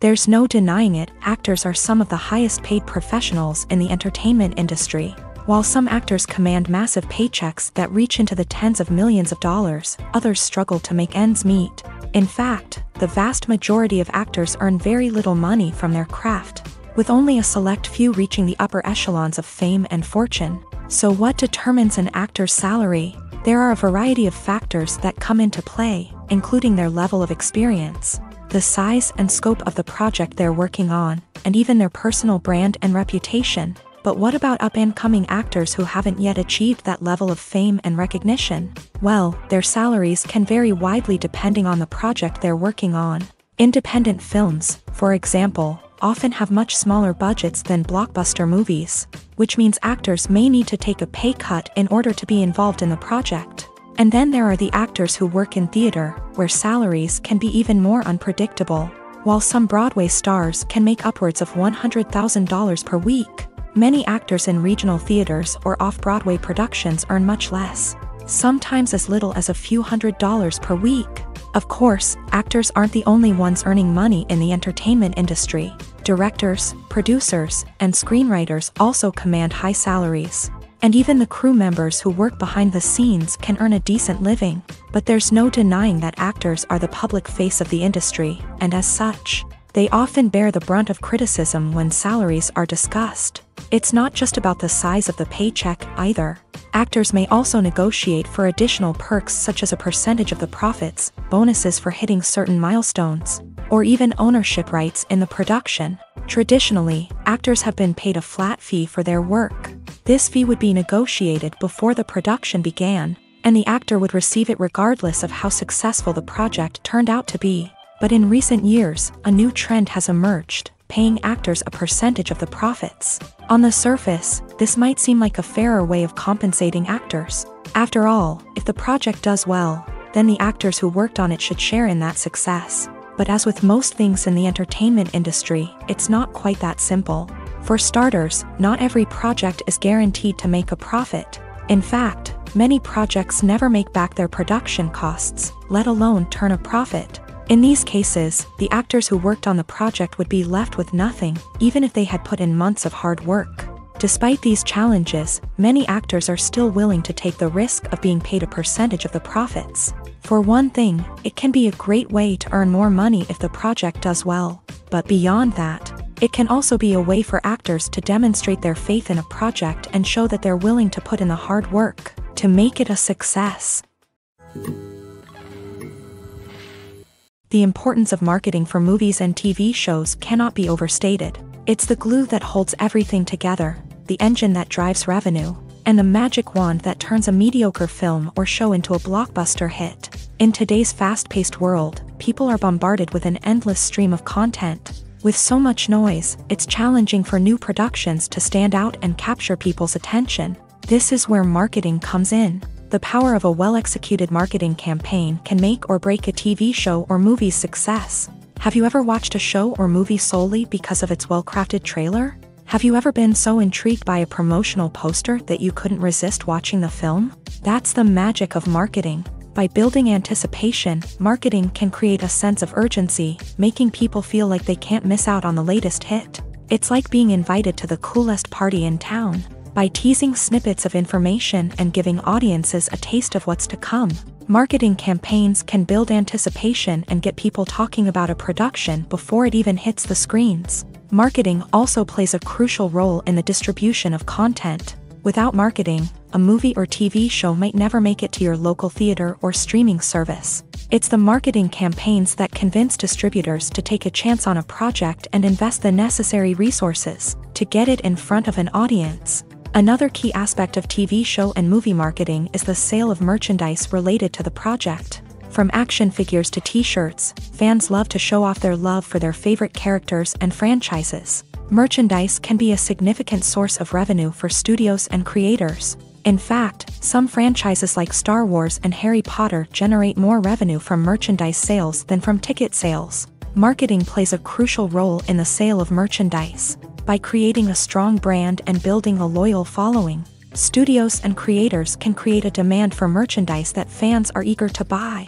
There's no denying it, actors are some of the highest paid professionals in the entertainment industry. While some actors command massive paychecks that reach into the tens of millions of dollars, others struggle to make ends meet. In fact, the vast majority of actors earn very little money from their craft, with only a select few reaching the upper echelons of fame and fortune. So what determines an actor's salary? There are a variety of factors that come into play, including their level of experience, the size and scope of the project they're working on, and even their personal brand and reputation. But what about up-and-coming actors who haven't yet achieved that level of fame and recognition? Well, their salaries can vary widely depending on the project they're working on. Independent films, for example, often have much smaller budgets than blockbuster movies, which means actors may need to take a pay cut in order to be involved in the project. And then there are the actors who work in theater, where salaries can be even more unpredictable. While some Broadway stars can make upwards of $100,000 per week, many actors in regional theaters or off-Broadway productions earn much less, sometimes as little as a few $100s per week. Of course, actors aren't the only ones earning money in the entertainment industry. Directors, producers, and screenwriters also command high salaries. And even the crew members who work behind the scenes can earn a decent living. But there's no denying that actors are the public face of the industry, and as such, they often bear the brunt of criticism when salaries are discussed. It's not just about the size of the paycheck, either. Actors may also negotiate for additional perks such as a percentage of the profits, bonuses for hitting certain milestones, or even ownership rights in the production. Traditionally, actors have been paid a flat fee for their work. This fee would be negotiated before the production began, and the actor would receive it regardless of how successful the project turned out to be. But in recent years, a new trend has emerged, paying actors a percentage of the profits. On the surface, this might seem like a fairer way of compensating actors. After all, if the project does well, then the actors who worked on it should share in that success. But as with most things in the entertainment industry, it's not quite that simple. For starters, not every project is guaranteed to make a profit. In fact, many projects never make back their production costs, let alone turn a profit. In these cases, the actors who worked on the project would be left with nothing, even if they had put in months of hard work. Despite these challenges, many actors are still willing to take the risk of being paid a percentage of the profits. For one thing, it can be a great way to earn more money if the project does well. But beyond that, it can also be a way for actors to demonstrate their faith in a project and show that they're willing to put in the hard work to make it a success. The importance of marketing for movies and TV shows cannot be overstated. It's the glue that holds everything together, the engine that drives revenue, and the magic wand that turns a mediocre film or show into a blockbuster hit. In today's fast-paced world, people are bombarded with an endless stream of content. With so much noise, it's challenging for new productions to stand out and capture people's attention. This is where marketing comes in. The power of a well-executed marketing campaign can make or break a TV show or movie's success. Have you ever watched a show or movie solely because of its well-crafted trailer? Have you ever been so intrigued by a promotional poster that you couldn't resist watching the film? That's the magic of marketing. By building anticipation, marketing can create a sense of urgency, making people feel like they can't miss out on the latest hit. It's like being invited to the coolest party in town. By teasing snippets of information and giving audiences a taste of what's to come, marketing campaigns can build anticipation and get people talking about a production before it even hits the screens. Marketing also plays a crucial role in the distribution of content. Without marketing, a movie or TV show might never make it to your local theater or streaming service. It's the marketing campaigns that convince distributors to take a chance on a project and invest the necessary resources to get it in front of an audience. Another key aspect of TV show and movie marketing is the sale of merchandise related to the project. From action figures to t-shirts, fans love to show off their love for their favorite characters and franchises. Merchandise can be a significant source of revenue for studios and creators. In fact, some franchises like Star Wars and Harry Potter generate more revenue from merchandise sales than from ticket sales. Marketing plays a crucial role in the sale of merchandise. By creating a strong brand and building a loyal following, studios and creators can create a demand for merchandise that fans are eager to buy.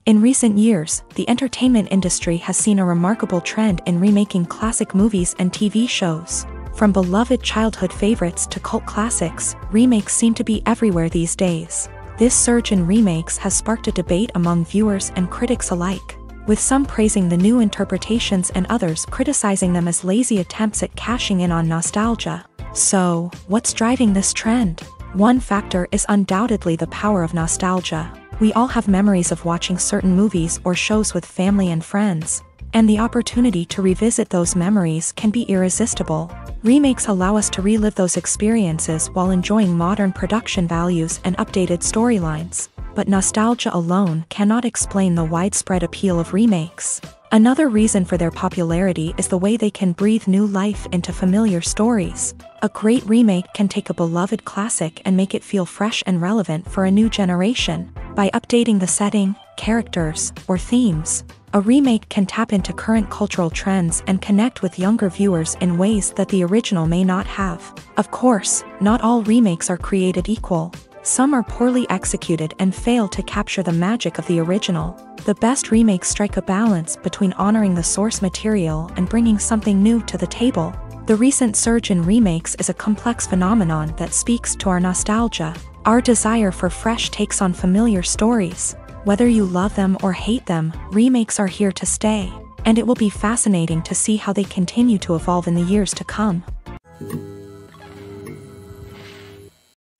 In recent years, the entertainment industry has seen a remarkable trend in remaking classic movies and TV shows. From beloved childhood favorites to cult classics, remakes seem to be everywhere these days. This surge in remakes has sparked a debate among viewers and critics alike, with some praising the new interpretations and others criticizing them as lazy attempts at cashing in on nostalgia. So, what's driving this trend? One factor is undoubtedly the power of nostalgia. We all have memories of watching certain movies or shows with family and friends, and the opportunity to revisit those memories can be irresistible. Remakes allow us to relive those experiences while enjoying modern production values and updated storylines. But nostalgia alone cannot explain the widespread appeal of remakes. Another reason for their popularity is the way they can breathe new life into familiar stories. A great remake can take a beloved classic and make it feel fresh and relevant for a new generation. By updating the setting, characters, or themes, a remake can tap into current cultural trends and connect with younger viewers in ways that the original may not have. Of course, not all remakes are created equal. Some are poorly executed and fail to capture the magic of the original. The best remakes strike a balance between honoring the source material and bringing something new to the table. The recent surge in remakes is a complex phenomenon that speaks to our nostalgia, our desire for fresh takes on familiar stories. Whether you love them or hate them, remakes are here to stay, and it will be fascinating to see how they continue to evolve in the years to come.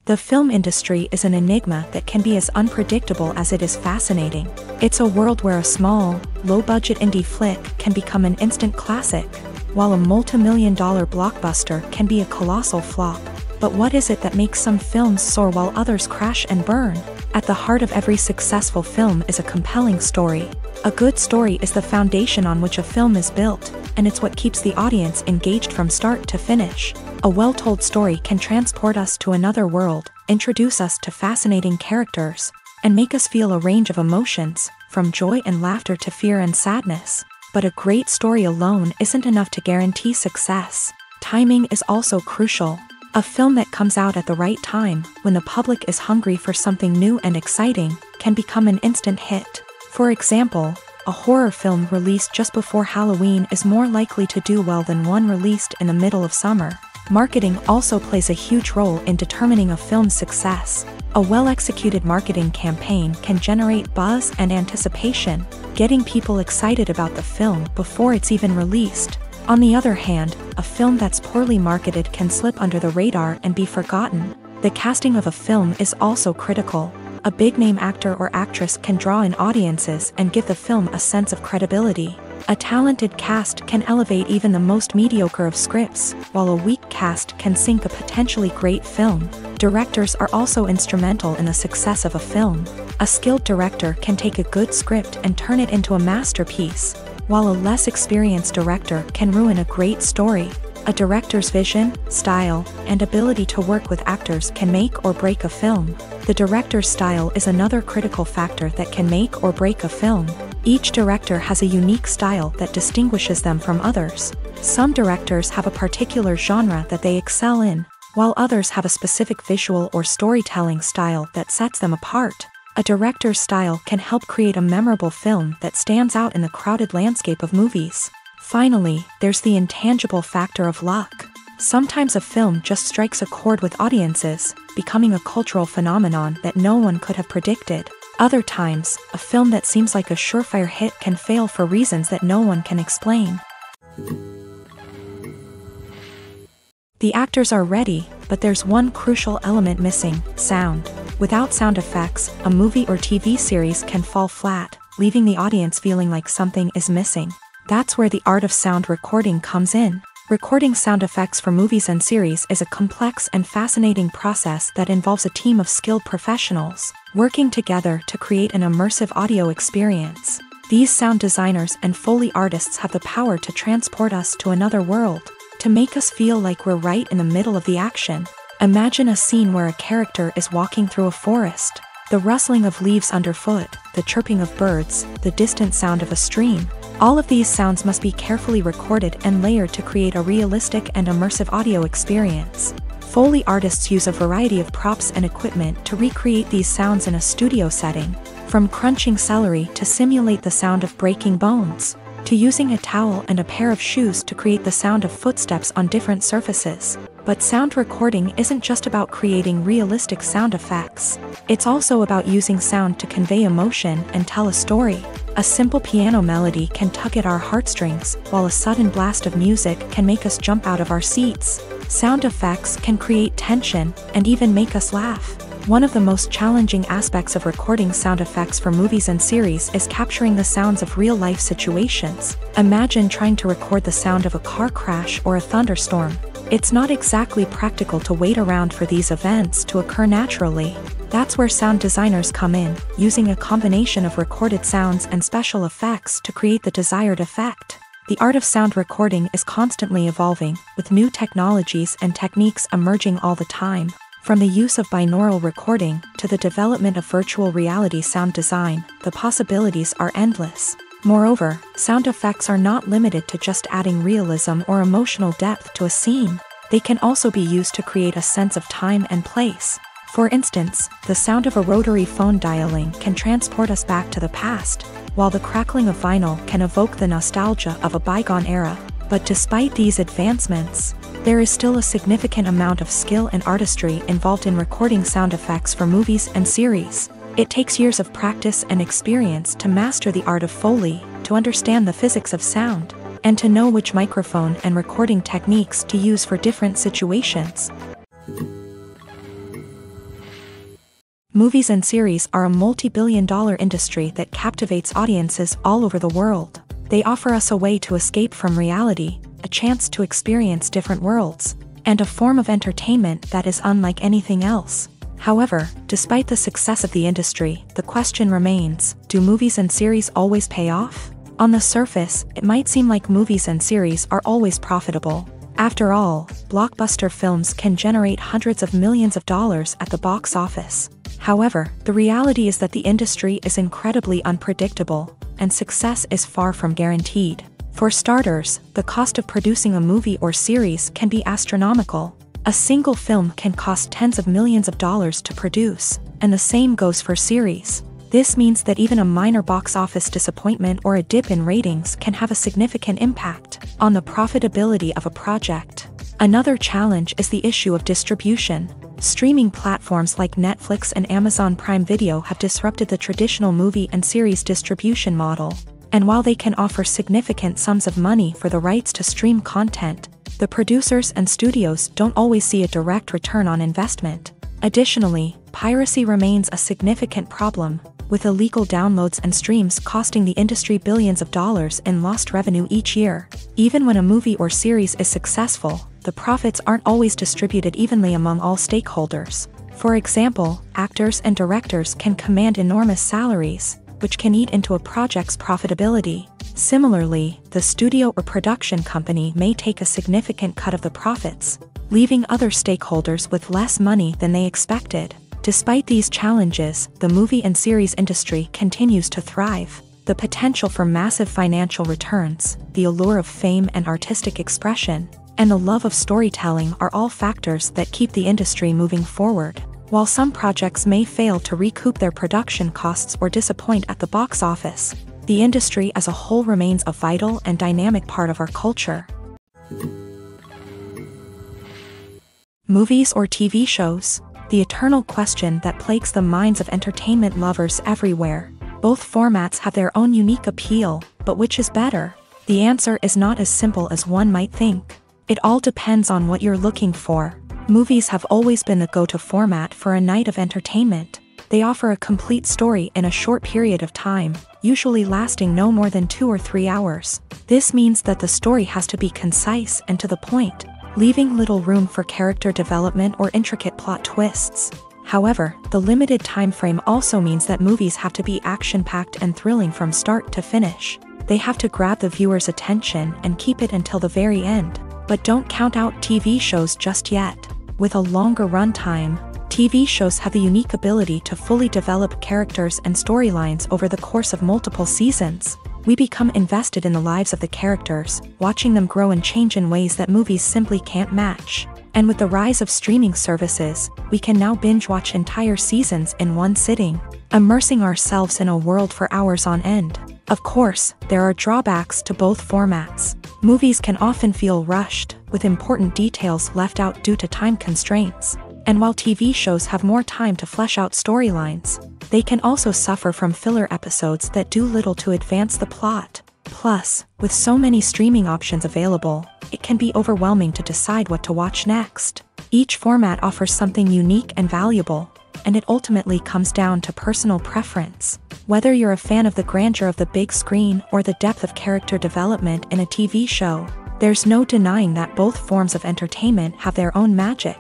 The film industry is an enigma that can be as unpredictable as it is fascinating. It's a world where a small, low-budget indie flick can become an instant classic, while a multi-million-dollar blockbuster can be a colossal flop. But what is it that makes some films soar while others crash and burn? At the heart of every successful film is a compelling story. A good story is the foundation on which a film is built, and it's what keeps the audience engaged from start to finish. A well-told story can transport us to another world, introduce us to fascinating characters, and make us feel a range of emotions, from joy and laughter to fear and sadness. But a great story alone isn't enough to guarantee success. Timing is also crucial. A film that comes out at the right time, when the public is hungry for something new and exciting, can become an instant hit. For example, a horror film released just before Halloween is more likely to do well than one released in the middle of summer. Marketing also plays a huge role in determining a film's success. A well-executed marketing campaign can generate buzz and anticipation, getting people excited about the film before it's even released. On the other hand, a film that's poorly marketed can slip under the radar and be forgotten. The casting of a film is also critical. A big-name actor or actress can draw in audiences and give the film a sense of credibility. A talented cast can elevate even the most mediocre of scripts, while a weak cast can sink a potentially great film. Directors are also instrumental in the success of a film. A skilled director can take a good script and turn it into a masterpiece, while a less experienced director can ruin a great story. A director's vision, style, and ability to work with actors can make or break a film. The director's style is another critical factor that can make or break a film. Each director has a unique style that distinguishes them from others. Some directors have a particular genre that they excel in, while others have a specific visual or storytelling style that sets them apart. A director's style can help create a memorable film that stands out in the crowded landscape of movies. Finally, there's the intangible factor of luck. Sometimes a film just strikes a chord with audiences, becoming a cultural phenomenon that no one could have predicted. Other times, a film that seems like a surefire hit can fail for reasons that no one can explain. The actors are ready, but there's one crucial element missing: sound. Without sound effects, a movie or TV series can fall flat, leaving the audience feeling like something is missing. That's where the art of sound recording comes in. Recording sound effects for movies and series is a complex and fascinating process that involves a team of skilled professionals working together to create an immersive audio experience. These sound designers and Foley artists have the power to transport us to another world, to make us feel like we're right in the middle of the action. Imagine a scene where a character is walking through a forest. The rustling of leaves underfoot, the chirping of birds, the distant sound of a stream. All of these sounds must be carefully recorded and layered to create a realistic and immersive audio experience. Foley artists use a variety of props and equipment to recreate these sounds in a studio setting, from crunching celery to simulate the sound of breaking bones, to using a towel and a pair of shoes to create the sound of footsteps on different surfaces. But sound recording isn't just about creating realistic sound effects. It's also about using sound to convey emotion and tell a story. A simple piano melody can tug at our heartstrings, while a sudden blast of music can make us jump out of our seats. Sound effects can create tension and even make us laugh. One of the most challenging aspects of recording sound effects for movies and series is capturing the sounds of real-life situations. Imagine trying to record the sound of a car crash or a thunderstorm. It's not exactly practical to wait around for these events to occur naturally. That's where sound designers come in, using a combination of recorded sounds and special effects to create the desired effect. The art of sound recording is constantly evolving, with new technologies and techniques emerging all the time. From the use of binaural recording to the development of virtual reality sound design, the possibilities are endless. Moreover, sound effects are not limited to just adding realism or emotional depth to a scene. They can also be used to create a sense of time and place. For instance, the sound of a rotary phone dialing can transport us back to the past, while the crackling of vinyl can evoke the nostalgia of a bygone era. But despite these advancements, there is still a significant amount of skill and artistry involved in recording sound effects for movies and series. It takes years of practice and experience to master the art of Foley, to understand the physics of sound, and to know which microphone and recording techniques to use for different situations. Movies and series are a multi-billion-dollar industry that captivates audiences all over the world. They offer us a way to escape from reality, a chance to experience different worlds, and a form of entertainment that is unlike anything else. However, despite the success of the industry, the question remains: do movies and series always pay off? On the surface, it might seem like movies and series are always profitable. After all, blockbuster films can generate hundreds of millions of dollars at the box office. However, the reality is that the industry is incredibly unpredictable, and success is far from guaranteed. For starters, the cost of producing a movie or series can be astronomical. A single film can cost tens of millions of dollars to produce, and the same goes for series. This means that even a minor box office disappointment or a dip in ratings can have a significant impact on the profitability of a project. Another challenge is the issue of distribution. Streaming platforms like Netflix and Amazon Prime Video have disrupted the traditional movie and series distribution model. And while they can offer significant sums of money for the rights to stream content, the producers and studios don't always see a direct return on investment. Additionally, piracy remains a significant problem, with illegal downloads and streams costing the industry billions of dollars in lost revenue each year. Even when a movie or series is successful, the profits aren't always distributed evenly among all stakeholders. For example, actors and directors can command enormous salaries, which can eat into a project's profitability. Similarly, the studio or production company may take a significant cut of the profits, leaving other stakeholders with less money than they expected. Despite these challenges, the movie and series industry continues to thrive. The potential for massive financial returns, the allure of fame and artistic expression, and the love of storytelling are all factors that keep the industry moving forward. While some projects may fail to recoup their production costs or disappoint at the box office, the industry as a whole remains a vital and dynamic part of our culture. Movies or TV shows? The eternal question that plagues the minds of entertainment lovers everywhere. Both formats have their own unique appeal, but which is better? The answer is not as simple as one might think. It all depends on what you're looking for. Movies have always been the go-to format for a night of entertainment. They offer a complete story in a short period of time, usually lasting no more than 2 or 3 hours. This means that the story has to be concise and to the point, leaving little room for character development or intricate plot twists. However, the limited time frame also means that movies have to be action-packed and thrilling from start to finish. They have to grab the viewer's attention and keep it until the very end. But don't count out TV shows just yet. With a longer runtime, TV shows have the unique ability to fully develop characters and storylines over the course of multiple seasons. We become invested in the lives of the characters, watching them grow and change in ways that movies simply can't match. And with the rise of streaming services, we can now binge-watch entire seasons in one sitting, immersing ourselves in a world for hours on end. Of course, there are drawbacks to both formats. Movies can often feel rushed, with important details left out due to time constraints. And while TV shows have more time to flesh out storylines, they can also suffer from filler episodes that do little to advance the plot. Plus, with so many streaming options available, it can be overwhelming to decide what to watch next. Each format offers something unique and valuable, and it ultimately comes down to personal preference. Whether you're a fan of the grandeur of the big screen or the depth of character development in a TV show, there's no denying that both forms of entertainment have their own magic.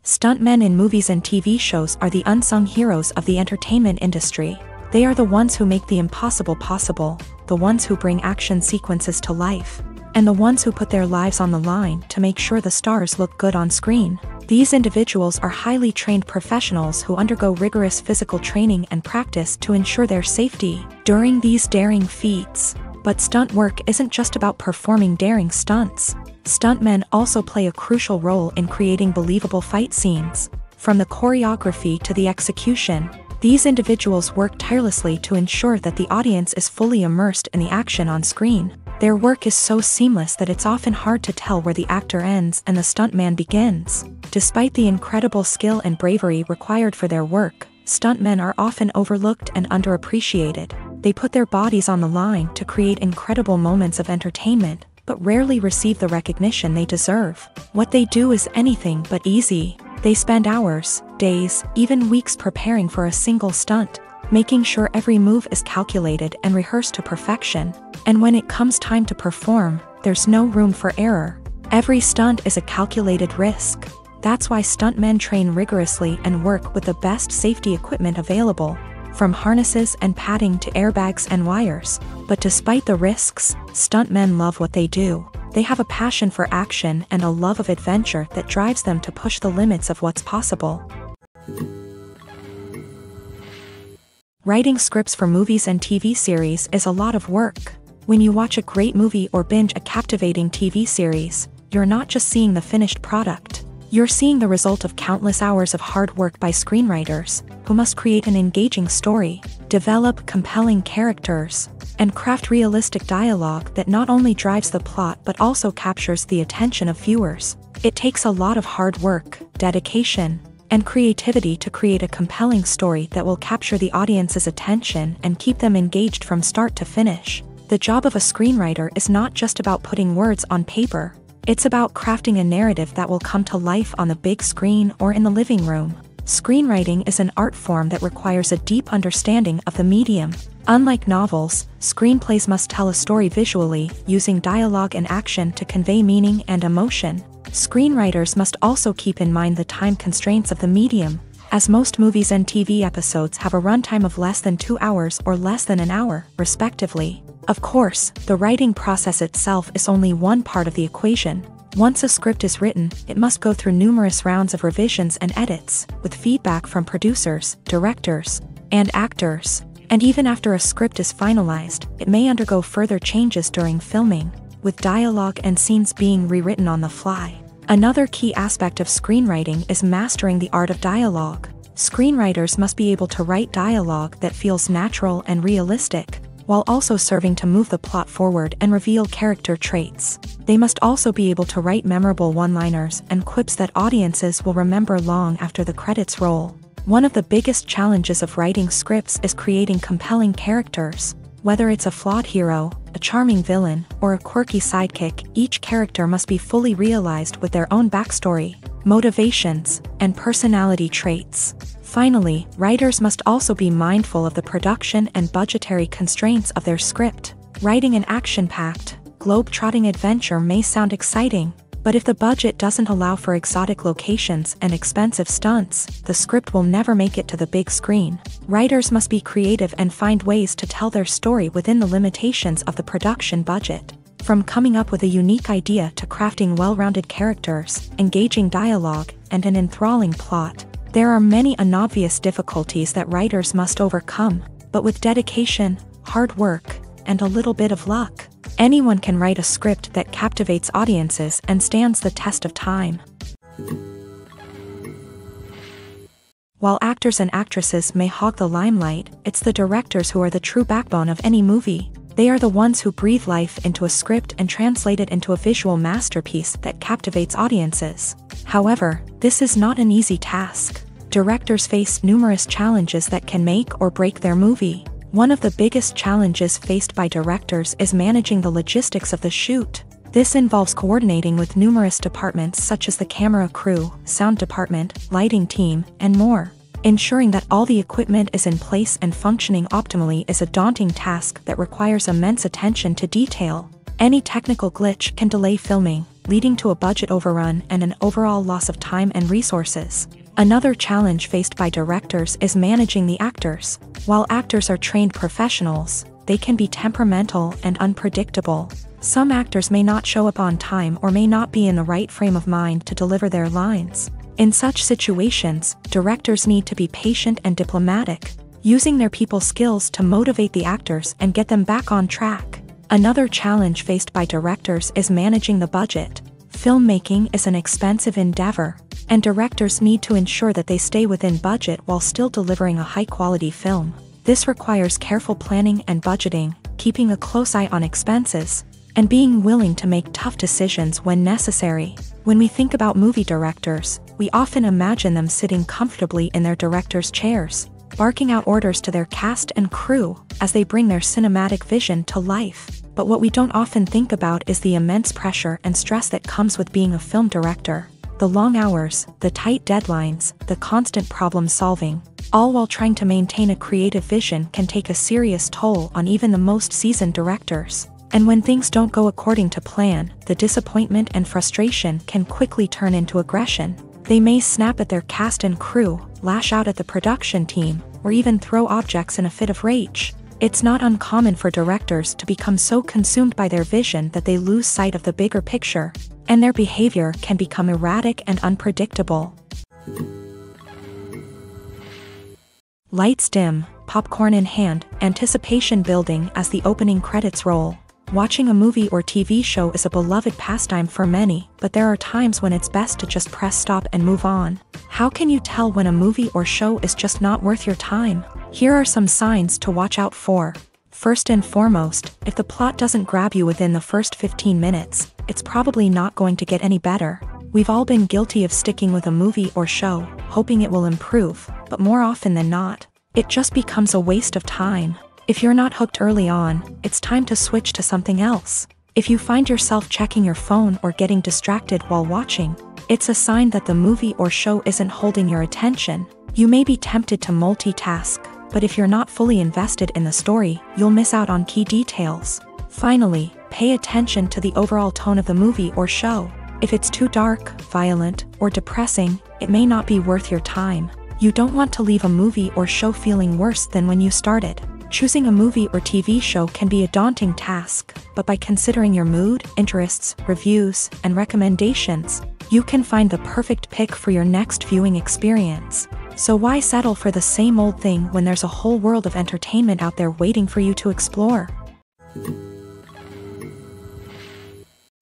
Stuntmen in movies and TV shows are the unsung heroes of the entertainment industry. They are the ones who make the impossible possible, the ones who bring action sequences to life, and the ones who put their lives on the line to make sure the stars look good on screen. These individuals are highly trained professionals who undergo rigorous physical training and practice to ensure their safety during these daring feats. But stunt work isn't just about performing daring stunts. Stuntmen also play a crucial role in creating believable fight scenes. From the choreography to the execution, these individuals work tirelessly to ensure that the audience is fully immersed in the action on screen. Their work is so seamless that it's often hard to tell where the actor ends and the stuntman begins. Despite the incredible skill and bravery required for their work, stuntmen are often overlooked and underappreciated. They put their bodies on the line to create incredible moments of entertainment, but rarely receive the recognition they deserve. What they do is anything but easy. They spend hours, days, even weeks preparing for a single stunt, making sure every move is calculated and rehearsed to perfection. And when it comes time to perform, there's no room for error. Every stunt is a calculated risk. That's why stuntmen train rigorously and work with the best safety equipment available, from harnesses and padding to airbags and wires. But despite the risks, stuntmen love what they do. They have a passion for action and a love of adventure that drives them to push the limits of what's possible. Writing scripts for movies and TV series is a lot of work. When you watch a great movie or binge a captivating TV series, you're not just seeing the finished product. You're seeing the result of countless hours of hard work by screenwriters, who must create an engaging story, develop compelling characters, and craft realistic dialogue that not only drives the plot but also captures the attention of viewers. It takes a lot of hard work, dedication, and creativity to create a compelling story that will capture the audience's attention and keep them engaged from start to finish. The job of a screenwriter is not just about putting words on paper. It's about crafting a narrative that will come to life on the big screen or in the living room. Screenwriting is an art form that requires a deep understanding of the medium. Unlike novels, screenplays must tell a story visually, using dialogue and action to convey meaning and emotion. Screenwriters must also keep in mind the time constraints of the medium, as most movies and TV episodes have a runtime of less than 2 hours or less than an hour, respectively. Of course, the writing process itself is only one part of the equation. Once a script is written, it must go through numerous rounds of revisions and edits, with feedback from producers, directors, and actors. And even after a script is finalized, it may undergo further changes during filming, with dialogue and scenes being rewritten on the fly. Another key aspect of screenwriting is mastering the art of dialogue. Screenwriters must be able to write dialogue that feels natural and realistic, while also serving to move the plot forward and reveal character traits. They must also be able to write memorable one-liners and quips that audiences will remember long after the credits roll. One of the biggest challenges of writing scripts is creating compelling characters. Whether it's a flawed hero, a charming villain, or a quirky sidekick, each character must be fully realized with their own backstory, motivations, and personality traits. Finally, writers must also be mindful of the production and budgetary constraints of their script. Writing an action-packed, globe-trotting adventure may sound exciting, but if the budget doesn't allow for exotic locations and expensive stunts, the script will never make it to the big screen. Writers must be creative and find ways to tell their story within the limitations of the production budget. From coming up with a unique idea to crafting well-rounded characters, engaging dialogue, and an enthralling plot, there are many unobvious difficulties that writers must overcome, but with dedication, hard work, and a little bit of luck, anyone can write a script that captivates audiences and stands the test of time. While actors and actresses may hog the limelight, it's the directors who are the true backbone of any movie. They are the ones who breathe life into a script and translate it into a visual masterpiece that captivates audiences. However, this is not an easy task. Directors face numerous challenges that can make or break their movie. One of the biggest challenges faced by directors is managing the logistics of the shoot. This involves coordinating with numerous departments such as the camera crew, sound department, lighting team, and more. Ensuring that all the equipment is in place and functioning optimally is a daunting task that requires immense attention to detail. Any technical glitch can delay filming, leading to a budget overrun and an overall loss of time and resources. Another challenge faced by directors is managing the actors. While actors are trained professionals, they can be temperamental and unpredictable. Some actors may not show up on time or may not be in the right frame of mind to deliver their lines. In such situations, directors need to be patient and diplomatic, using their people skills to motivate the actors and get them back on track. Another challenge faced by directors is managing the budget. Filmmaking is an expensive endeavor, and directors need to ensure that they stay within budget while still delivering a high-quality film. This requires careful planning and budgeting, keeping a close eye on expenses, and being willing to make tough decisions when necessary. When we think about movie directors, we often imagine them sitting comfortably in their director's chairs, barking out orders to their cast and crew as they bring their cinematic vision to life. But what we don't often think about is the immense pressure and stress that comes with being a film director. The long hours, the tight deadlines, the constant problem-solving, all while trying to maintain a creative vision can take a serious toll on even the most seasoned directors. And when things don't go according to plan, the disappointment and frustration can quickly turn into aggression. They may snap at their cast and crew, lash out at the production team, or even throw objects in a fit of rage. It's not uncommon for directors to become so consumed by their vision that they lose sight of the bigger picture, and their behavior can become erratic and unpredictable. Lights dim, popcorn in hand, anticipation building as the opening credits roll. Watching a movie or TV show is a beloved pastime for many, but there are times when it's best to just press stop and move on. How can you tell when a movie or show is just not worth your time? Here are some signs to watch out for. First and foremost, if the plot doesn't grab you within the first 15 minutes, it's probably not going to get any better. We've all been guilty of sticking with a movie or show, hoping it will improve, but more often than not, it just becomes a waste of time. If you're not hooked early on, it's time to switch to something else. If you find yourself checking your phone or getting distracted while watching, it's a sign that the movie or show isn't holding your attention. You may be tempted to multitask, but if you're not fully invested in the story, you'll miss out on key details. Finally, pay attention to the overall tone of the movie or show. If it's too dark, violent, or depressing, it may not be worth your time. You don't want to leave a movie or show feeling worse than when you started. Choosing a movie or TV show can be a daunting task, but by considering your mood, interests, reviews, and recommendations, you can find the perfect pick for your next viewing experience. So why settle for the same old thing when there's a whole world of entertainment out there waiting for you to explore?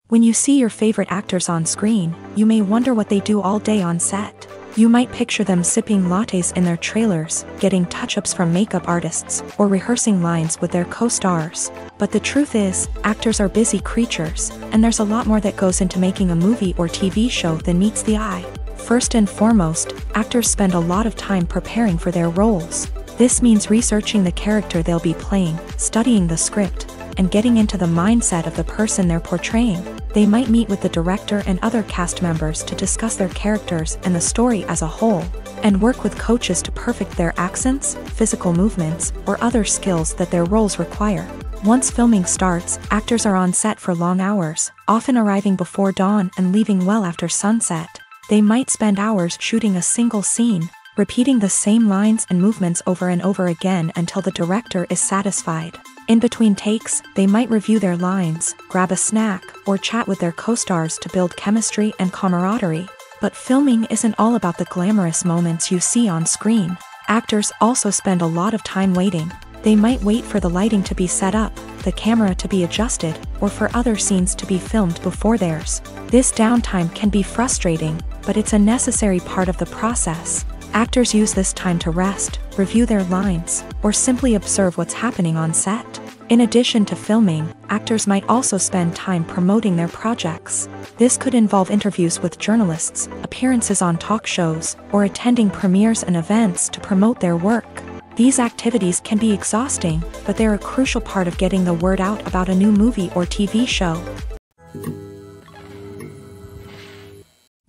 When you see your favorite actors on screen, you may wonder what they do all day on set. You might picture them sipping lattes in their trailers, getting touch-ups from makeup artists, or rehearsing lines with their co-stars. But the truth is, actors are busy creatures, and there's a lot more that goes into making a movie or TV show than meets the eye. First and foremost, actors spend a lot of time preparing for their roles. This means researching the character they'll be playing, studying the script, and getting into the mindset of the person they're portraying. They might meet with the director and other cast members to discuss their characters and the story as a whole, and work with coaches to perfect their accents, physical movements, or other skills that their roles require. Once filming starts, actors are on set for long hours, often arriving before dawn and leaving well after sunset. They might spend hours shooting a single scene, repeating the same lines and movements over and over again until the director is satisfied. In between takes, they might review their lines, grab a snack, or chat with their co-stars to build chemistry and camaraderie. But filming isn't all about the glamorous moments you see on screen. Actors also spend a lot of time waiting. They might wait for the lighting to be set up, the camera to be adjusted, or for other scenes to be filmed before theirs. This downtime can be frustrating, but it's a necessary part of the process. Actors use this time to rest, review their lines, or simply observe what's happening on set. In addition to filming, actors might also spend time promoting their projects. This could involve interviews with journalists, appearances on talk shows, or attending premieres and events to promote their work. These activities can be exhausting, but they're a crucial part of getting the word out about a new movie or TV show.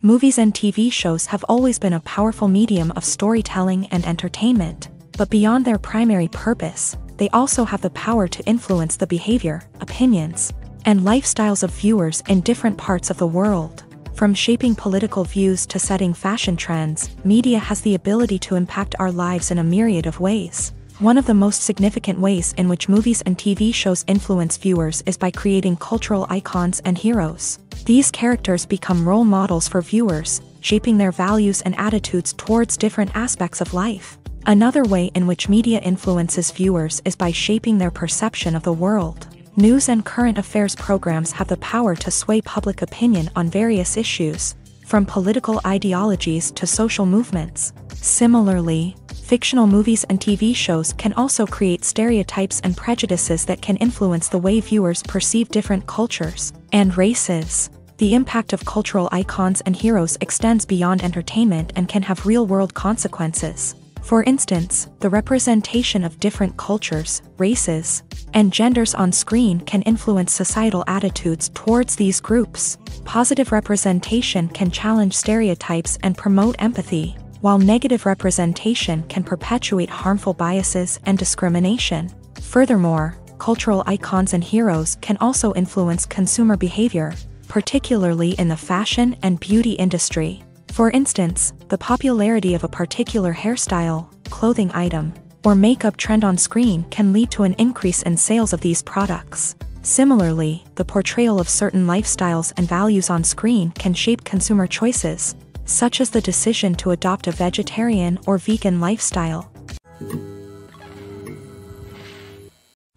Movies and TV shows have always been a powerful medium of storytelling and entertainment, but beyond their primary purpose, they also have the power to influence the behavior, opinions, and lifestyles of viewers in different parts of the world. From shaping political views to setting fashion trends, media has the ability to impact our lives in a myriad of ways. One of the most significant ways in which movies and TV shows influence viewers is by creating cultural icons and heroes. These characters become role models for viewers, shaping their values and attitudes towards different aspects of life. Another way in which media influences viewers is by shaping their perception of the world. News and current affairs programs have the power to sway public opinion on various issues, from political ideologies to social movements. Similarly, fictional movies and TV shows can also create stereotypes and prejudices that can influence the way viewers perceive different cultures and races. The impact of cultural icons and heroes extends beyond entertainment and can have real-world consequences. For instance, the representation of different cultures, races, and genders on screen can influence societal attitudes towards these groups. Positive representation can challenge stereotypes and promote empathy, while negative representation can perpetuate harmful biases and discrimination. Furthermore, cultural icons and heroes can also influence consumer behavior, particularly in the fashion and beauty industry. For instance, the popularity of a particular hairstyle, clothing item, or makeup trend on screen can lead to an increase in sales of these products. Similarly, the portrayal of certain lifestyles and values on screen can shape consumer choices, such as the decision to adopt a vegetarian or vegan lifestyle.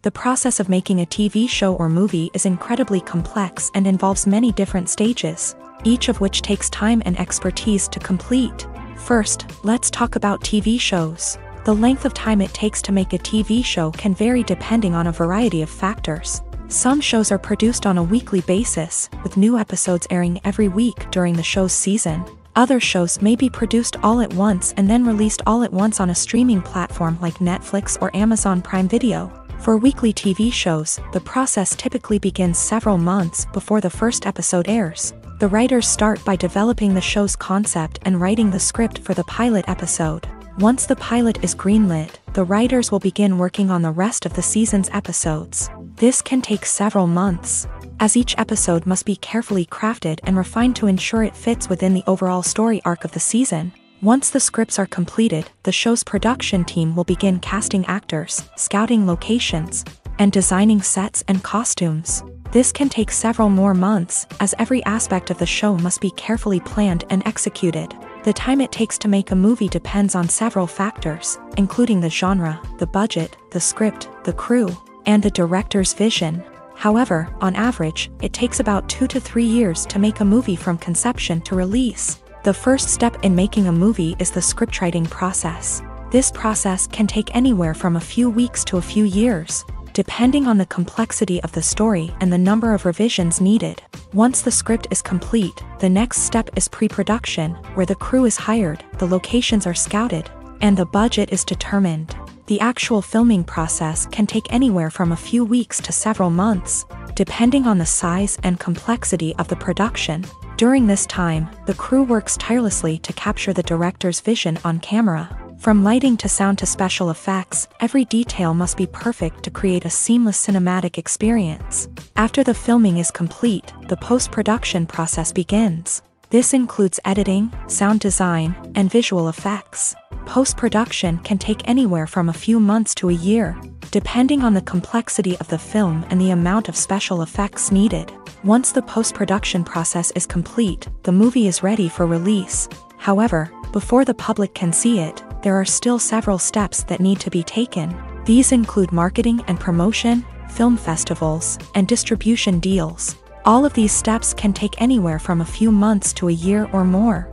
The process of making a TV show or movie is incredibly complex and involves many different stages, each of which takes time and expertise to complete. First, let's talk about TV shows. The length of time it takes to make a TV show can vary depending on a variety of factors. Some shows are produced on a weekly basis, with new episodes airing every week during the show's season. Other shows may be produced all at once and then released all at once on a streaming platform like Netflix or Amazon Prime Video. For weekly TV shows, the process typically begins several months before the first episode airs. The writers start by developing the show's concept and writing the script for the pilot episode. Once the pilot is greenlit, the writers will begin working on the rest of the season's episodes. This can take several months, as each episode must be carefully crafted and refined to ensure it fits within the overall story arc of the season. Once the scripts are completed, the show's production team will begin casting actors, scouting locations, and designing sets and costumes. This can take several more months, as every aspect of the show must be carefully planned and executed. The time it takes to make a movie depends on several factors, including the genre, the budget, the script, the crew, and the director's vision. However, on average, it takes about 2 to 3 years to make a movie from conception to release. The first step in making a movie is the scriptwriting process. This process can take anywhere from a few weeks to a few years, depending on the complexity of the story and the number of revisions needed. Once the script is complete, the next step is pre-production, where the crew is hired, the locations are scouted, and the budget is determined. The actual filming process can take anywhere from a few weeks to several months, depending on the size and complexity of the production. During this time, the crew works tirelessly to capture the director's vision on camera. From lighting to sound to special effects, every detail must be perfect to create a seamless cinematic experience. After the filming is complete, the post-production process begins. This includes editing, sound design, and visual effects. Post-production can take anywhere from a few months to a year, depending on the complexity of the film and the amount of special effects needed. Once the post-production process is complete, the movie is ready for release. However, before the public can see it, there are still several steps that need to be taken. These include marketing and promotion, film festivals, and distribution deals. All of these steps can take anywhere from a few months to a year or more.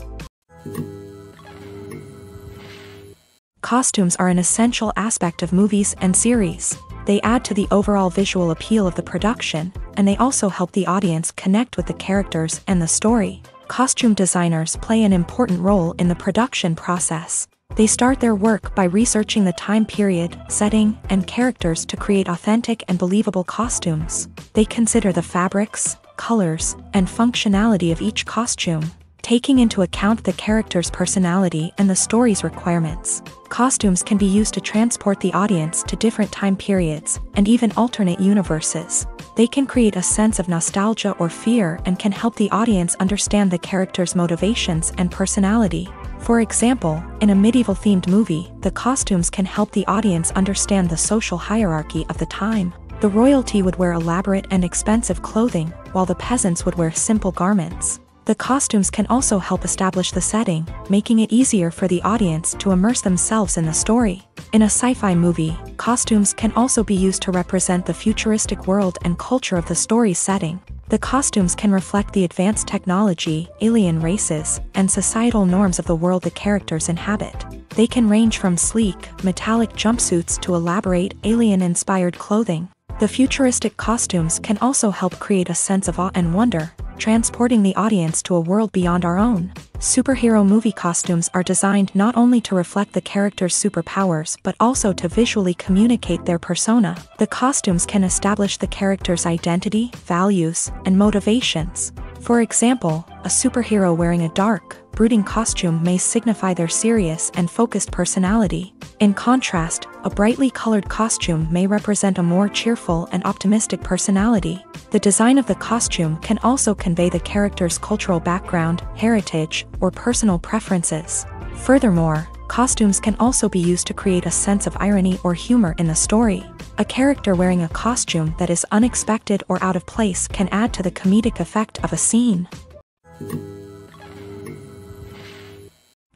Costumes are an essential aspect of movies and series. They add to the overall visual appeal of the production, and they also help the audience connect with the characters and the story. Costume designers play an important role in the production process. They start their work by researching the time period, setting, and characters to create authentic and believable costumes. They consider the fabrics, colors, and functionality of each costume, taking into account the character's personality and the story's requirements. Costumes can be used to transport the audience to different time periods and even alternate universes. They can create a sense of nostalgia or fear and can help the audience understand the character's motivations and personality. For example, in a medieval-themed movie, the costumes can help the audience understand the social hierarchy of the time. The royalty would wear elaborate and expensive clothing, while the peasants would wear simple garments. The costumes can also help establish the setting, making it easier for the audience to immerse themselves in the story. In a sci-fi movie, costumes can also be used to represent the futuristic world and culture of the story's setting. The costumes can reflect the advanced technology, alien races, and societal norms of the world the characters inhabit. They can range from sleek, metallic jumpsuits to elaborate, alien-inspired clothing. The futuristic costumes can also help create a sense of awe and wonder, transporting the audience to a world beyond our own. Superhero movie costumes are designed not only to reflect the character's superpowers but also to visually communicate their persona. The costumes can establish the character's identity, values, and motivations. For example, a superhero wearing a dark, brooding costume may signify their serious and focused personality. In contrast, a brightly colored costume may represent a more cheerful and optimistic personality. The design of the costume can also convey the character's cultural background, heritage, or personal preferences. Furthermore, costumes can also be used to create a sense of irony or humor in the story. A character wearing a costume that is unexpected or out of place can add to the comedic effect of a scene.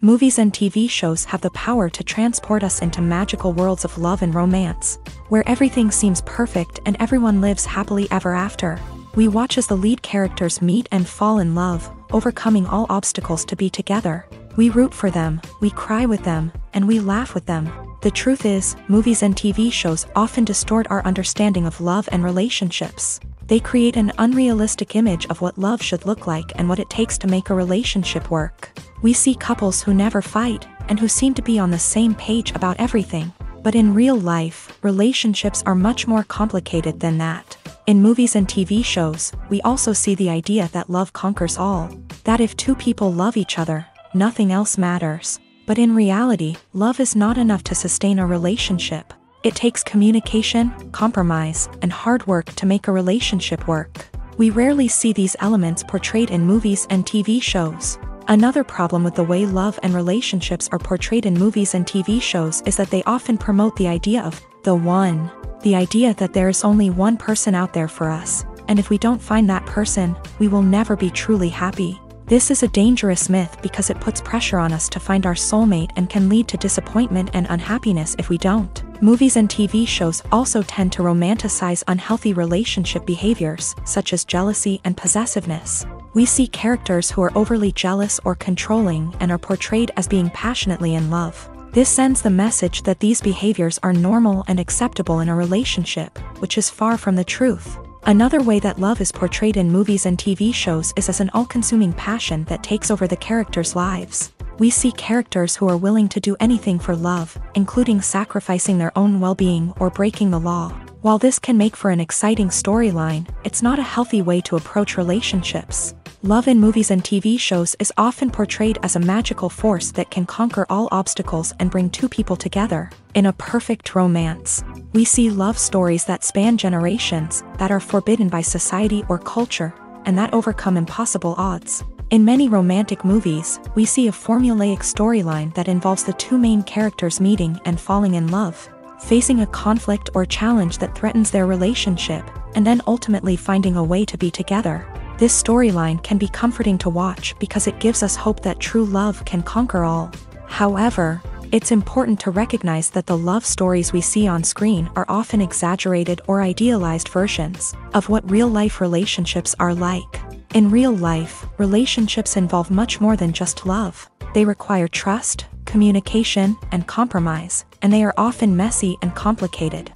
Movies and TV shows have the power to transport us into magical worlds of love and romance, where everything seems perfect and everyone lives happily ever after. We watch as the lead characters meet and fall in love, overcoming all obstacles to be together. We root for them, we cry with them, and we laugh with them. The truth is, movies and TV shows often distort our understanding of love and relationships. They create an unrealistic image of what love should look like and what it takes to make a relationship work. We see couples who never fight, and who seem to be on the same page about everything. But in real life, relationships are much more complicated than that. In movies and TV shows, we also see the idea that love conquers all. That if two people love each other, nothing else matters. But in reality, love is not enough to sustain a relationship. It takes communication, compromise, and hard work to make a relationship work. We rarely see these elements portrayed in movies and TV shows. Another problem with the way love and relationships are portrayed in movies and TV shows is that they often promote the idea of the one. The idea that there is only one person out there for us, and if we don't find that person, we will never be truly happy. This is a dangerous myth because it puts pressure on us to find our soulmate and can lead to disappointment and unhappiness if we don't. Movies and TV shows also tend to romanticize unhealthy relationship behaviors, such as jealousy and possessiveness. We see characters who are overly jealous or controlling and are portrayed as being passionately in love. This sends the message that these behaviors are normal and acceptable in a relationship, which is far from the truth. Another way that love is portrayed in movies and TV shows is as an all-consuming passion that takes over the characters' lives. We see characters who are willing to do anything for love, including sacrificing their own well-being or breaking the law. While this can make for an exciting storyline, it's not a healthy way to approach relationships. Love in movies and TV shows is often portrayed as a magical force that can conquer all obstacles and bring two people together. In a perfect romance, we see love stories that span generations, that are forbidden by society or culture, and that overcome impossible odds. In many romantic movies, we see a formulaic storyline that involves the two main characters meeting and falling in love, facing a conflict or challenge that threatens their relationship, and then ultimately finding a way to be together. This storyline can be comforting to watch because it gives us hope that true love can conquer all. However, it's important to recognize that the love stories we see on screen are often exaggerated or idealized versions of what real-life relationships are like. In real life, relationships involve much more than just love. They require trust, communication, and compromise, and they are often messy and complicated.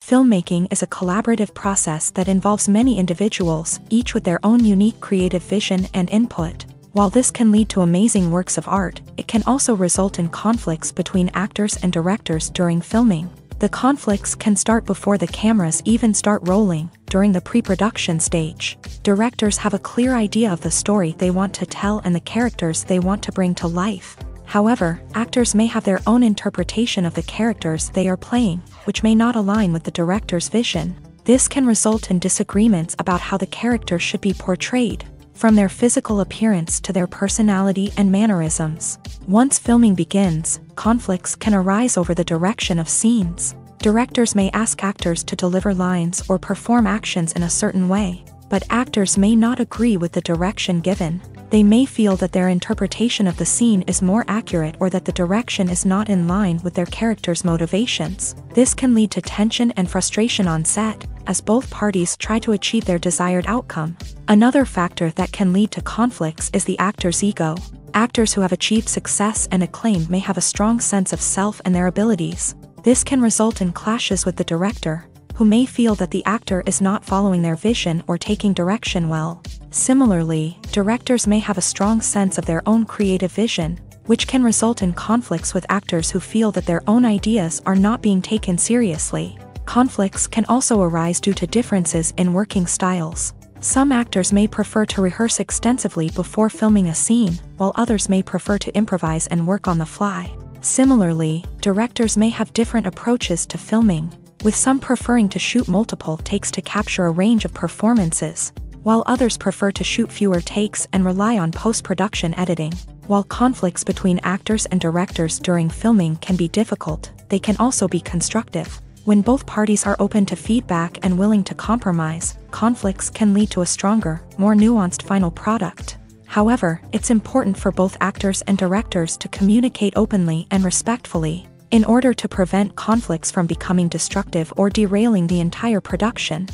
Filmmaking is a collaborative process that involves many individuals, each with their own unique creative vision and input. While this can lead to amazing works of art, it can also result in conflicts between actors and directors during filming. The conflicts can start before the cameras even start rolling, during the pre-production stage. Directors have a clear idea of the story they want to tell and the characters they want to bring to life. However, actors may have their own interpretation of the characters they are playing, which may not align with the director's vision. This can result in disagreements about how the character should be portrayed, from their physical appearance to their personality and mannerisms. Once filming begins, conflicts can arise over the direction of scenes. Directors may ask actors to deliver lines or perform actions in a certain way, but actors may not agree with the direction given. They may feel that their interpretation of the scene is more accurate or that the direction is not in line with their character's motivations. This can lead to tension and frustration on set, as both parties try to achieve their desired outcome. Another factor that can lead to conflicts is the actor's ego. Actors who have achieved success and acclaim may have a strong sense of self and their abilities. This can result in clashes with the director, who may feel that the actor is not following their vision or taking direction well. Similarly, directors may have a strong sense of their own creative vision, which can result in conflicts with actors who feel that their own ideas are not being taken seriously. Conflicts can also arise due to differences in working styles. Some actors may prefer to rehearse extensively before filming a scene, while others may prefer to improvise and work on the fly. Similarly, directors may have different approaches to filming, with some preferring to shoot multiple takes to capture a range of performances, while others prefer to shoot fewer takes and rely on post-production editing. While conflicts between actors and directors during filming can be difficult, they can also be constructive. When both parties are open to feedback and willing to compromise, conflicts can lead to a stronger, more nuanced final product. However, it's important for both actors and directors to communicate openly and respectfully, in order to prevent conflicts from becoming destructive or derailing the entire production.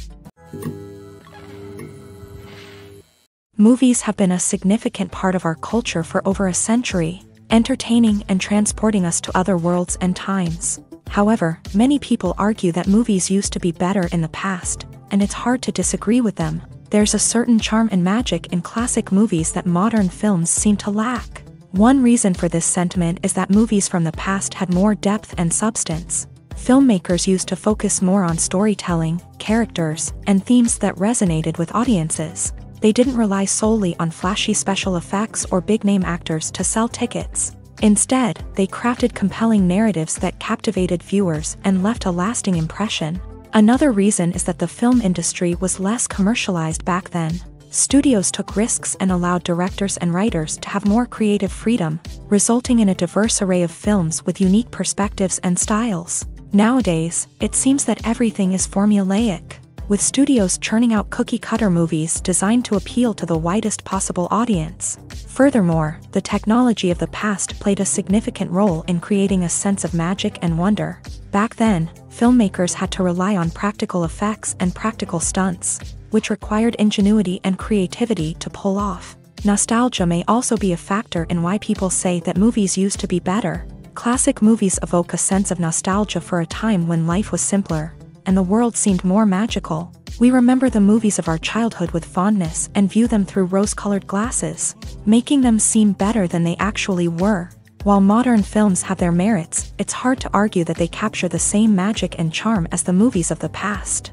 Movies have been a significant part of our culture for over a century, entertaining and transporting us to other worlds and times. However, many people argue that movies used to be better in the past, and it's hard to disagree with them. There's a certain charm and magic in classic movies that modern films seem to lack. One reason for this sentiment is that movies from the past had more depth and substance. Filmmakers used to focus more on storytelling, characters, and themes that resonated with audiences. They didn't rely solely on flashy special effects or big-name actors to sell tickets. Instead, they crafted compelling narratives that captivated viewers and left a lasting impression. Another reason is that the film industry was less commercialized back then. Studios took risks and allowed directors and writers to have more creative freedom, resulting in a diverse array of films with unique perspectives and styles. Nowadays, it seems that everything is formulaic, with studios churning out cookie-cutter movies designed to appeal to the widest possible audience. Furthermore, the technology of the past played a significant role in creating a sense of magic and wonder. Back then, filmmakers had to rely on practical effects and practical stunts. which required ingenuity and creativity to pull off. Nostalgia may also be a factor in why people say that movies used to be better. Classic movies evoke a sense of nostalgia for a time when life was simpler, and the world seemed more magical. We remember the movies of our childhood with fondness and view them through rose-colored glasses, making them seem better than they actually were. While modern films have their merits, it's hard to argue that they capture the same magic and charm as the movies of the past.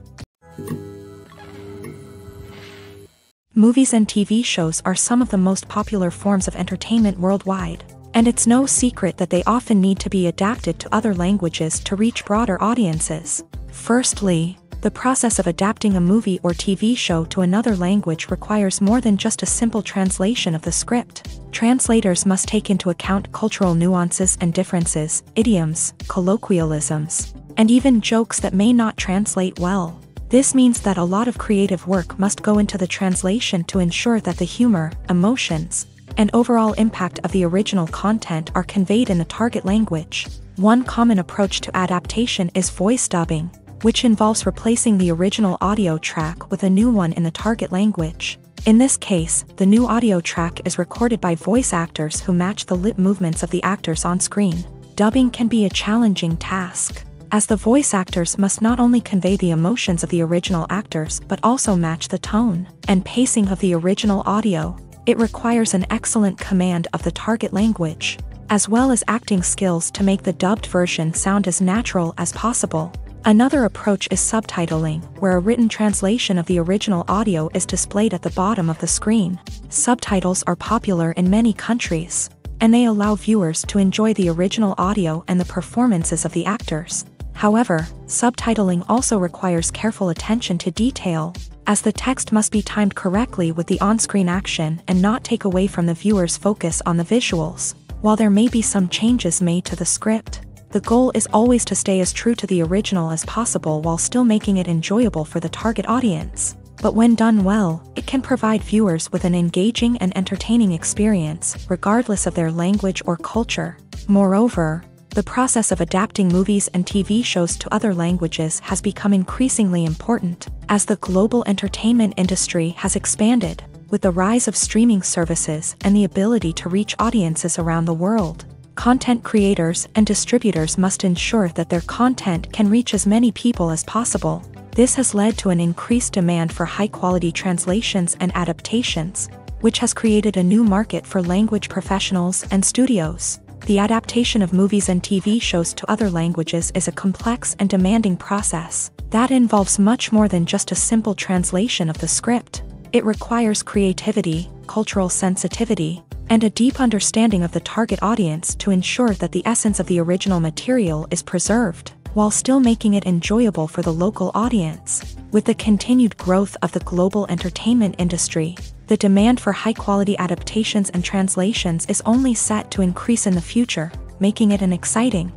Movies and TV shows are some of the most popular forms of entertainment worldwide, and it's no secret that they often need to be adapted to other languages to reach broader audiences. Firstly, the process of adapting a movie or TV show to another language requires more than just a simple translation of the script. Translators must take into account cultural nuances and differences, idioms, colloquialisms, and even jokes that may not translate well. This means that a lot of creative work must go into the translation to ensure that the humor, emotions, and overall impact of the original content are conveyed in the target language. One common approach to adaptation is voice dubbing, which involves replacing the original audio track with a new one in the target language. In this case, the new audio track is recorded by voice actors who match the lip movements of the actors on screen. Dubbing can be a challenging task, as the voice actors must not only convey the emotions of the original actors but also match the tone and pacing of the original audio. It requires an excellent command of the target language, as well as acting skills to make the dubbed version sound as natural as possible. Another approach is subtitling, where a written translation of the original audio is displayed at the bottom of the screen. Subtitles are popular in many countries, and they allow viewers to enjoy the original audio and the performances of the actors. However, subtitling also requires careful attention to detail, as the text must be timed correctly with the on-screen action and not take away from the viewer's focus on the visuals. While there may be some changes made to the script, the goal is always to stay as true to the original as possible while still making it enjoyable for the target audience. But when done well, it can provide viewers with an engaging and entertaining experience, regardless of their language or culture. Moreover, the process of adapting movies and TV shows to other languages has become increasingly important, as the global entertainment industry has expanded, with the rise of streaming services and the ability to reach audiences around the world. Content creators and distributors must ensure that their content can reach as many people as possible. This has led to an increased demand for high-quality translations and adaptations, which has created a new market for language professionals and studios. The adaptation of movies and TV shows to other languages is a complex and demanding process that involves much more than just a simple translation of the script. It requires creativity, cultural sensitivity, and a deep understanding of the target audience to ensure that the essence of the original material is preserved, while still making it enjoyable for the local audience. With the continued growth of the global entertainment industry, the demand for high-quality adaptations and translations is only set to increase in the future, making it an exciting.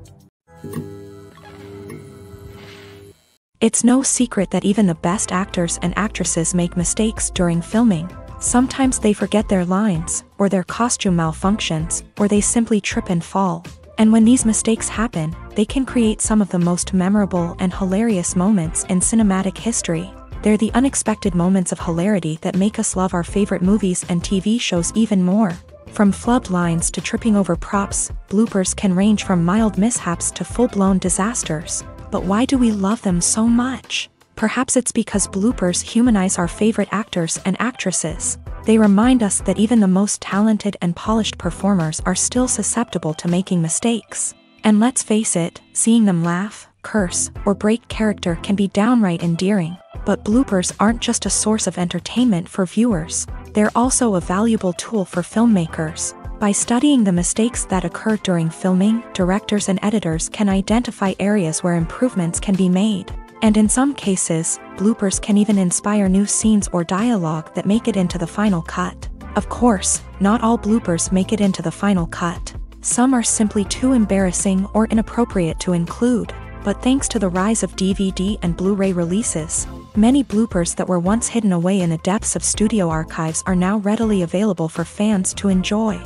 It's no secret that even the best actors and actresses make mistakes during filming. Sometimes they forget their lines, or their costume malfunctions, or they simply trip and fall. And when these mistakes happen, they can create some of the most memorable and hilarious moments in cinematic history. They're the unexpected moments of hilarity that make us love our favorite movies and TV shows even more. From flubbed lines to tripping over props, bloopers can range from mild mishaps to full-blown disasters. But why do we love them so much? Perhaps it's because bloopers humanize our favorite actors and actresses. They remind us that even the most talented and polished performers are still susceptible to making mistakes. And let's face it, seeing them laugh, curse, or break character can be downright endearing. But bloopers aren't just a source of entertainment for viewers. They're also a valuable tool for filmmakers. By studying the mistakes that occur during filming, directors and editors can identify areas where improvements can be made. And in some cases, bloopers can even inspire new scenes or dialogue that make it into the final cut. Of course, not all bloopers make it into the final cut. Some are simply too embarrassing or inappropriate to include. But thanks to the rise of DVD and Blu-ray releases, many bloopers that were once hidden away in the depths of studio archives are now readily available for fans to enjoy.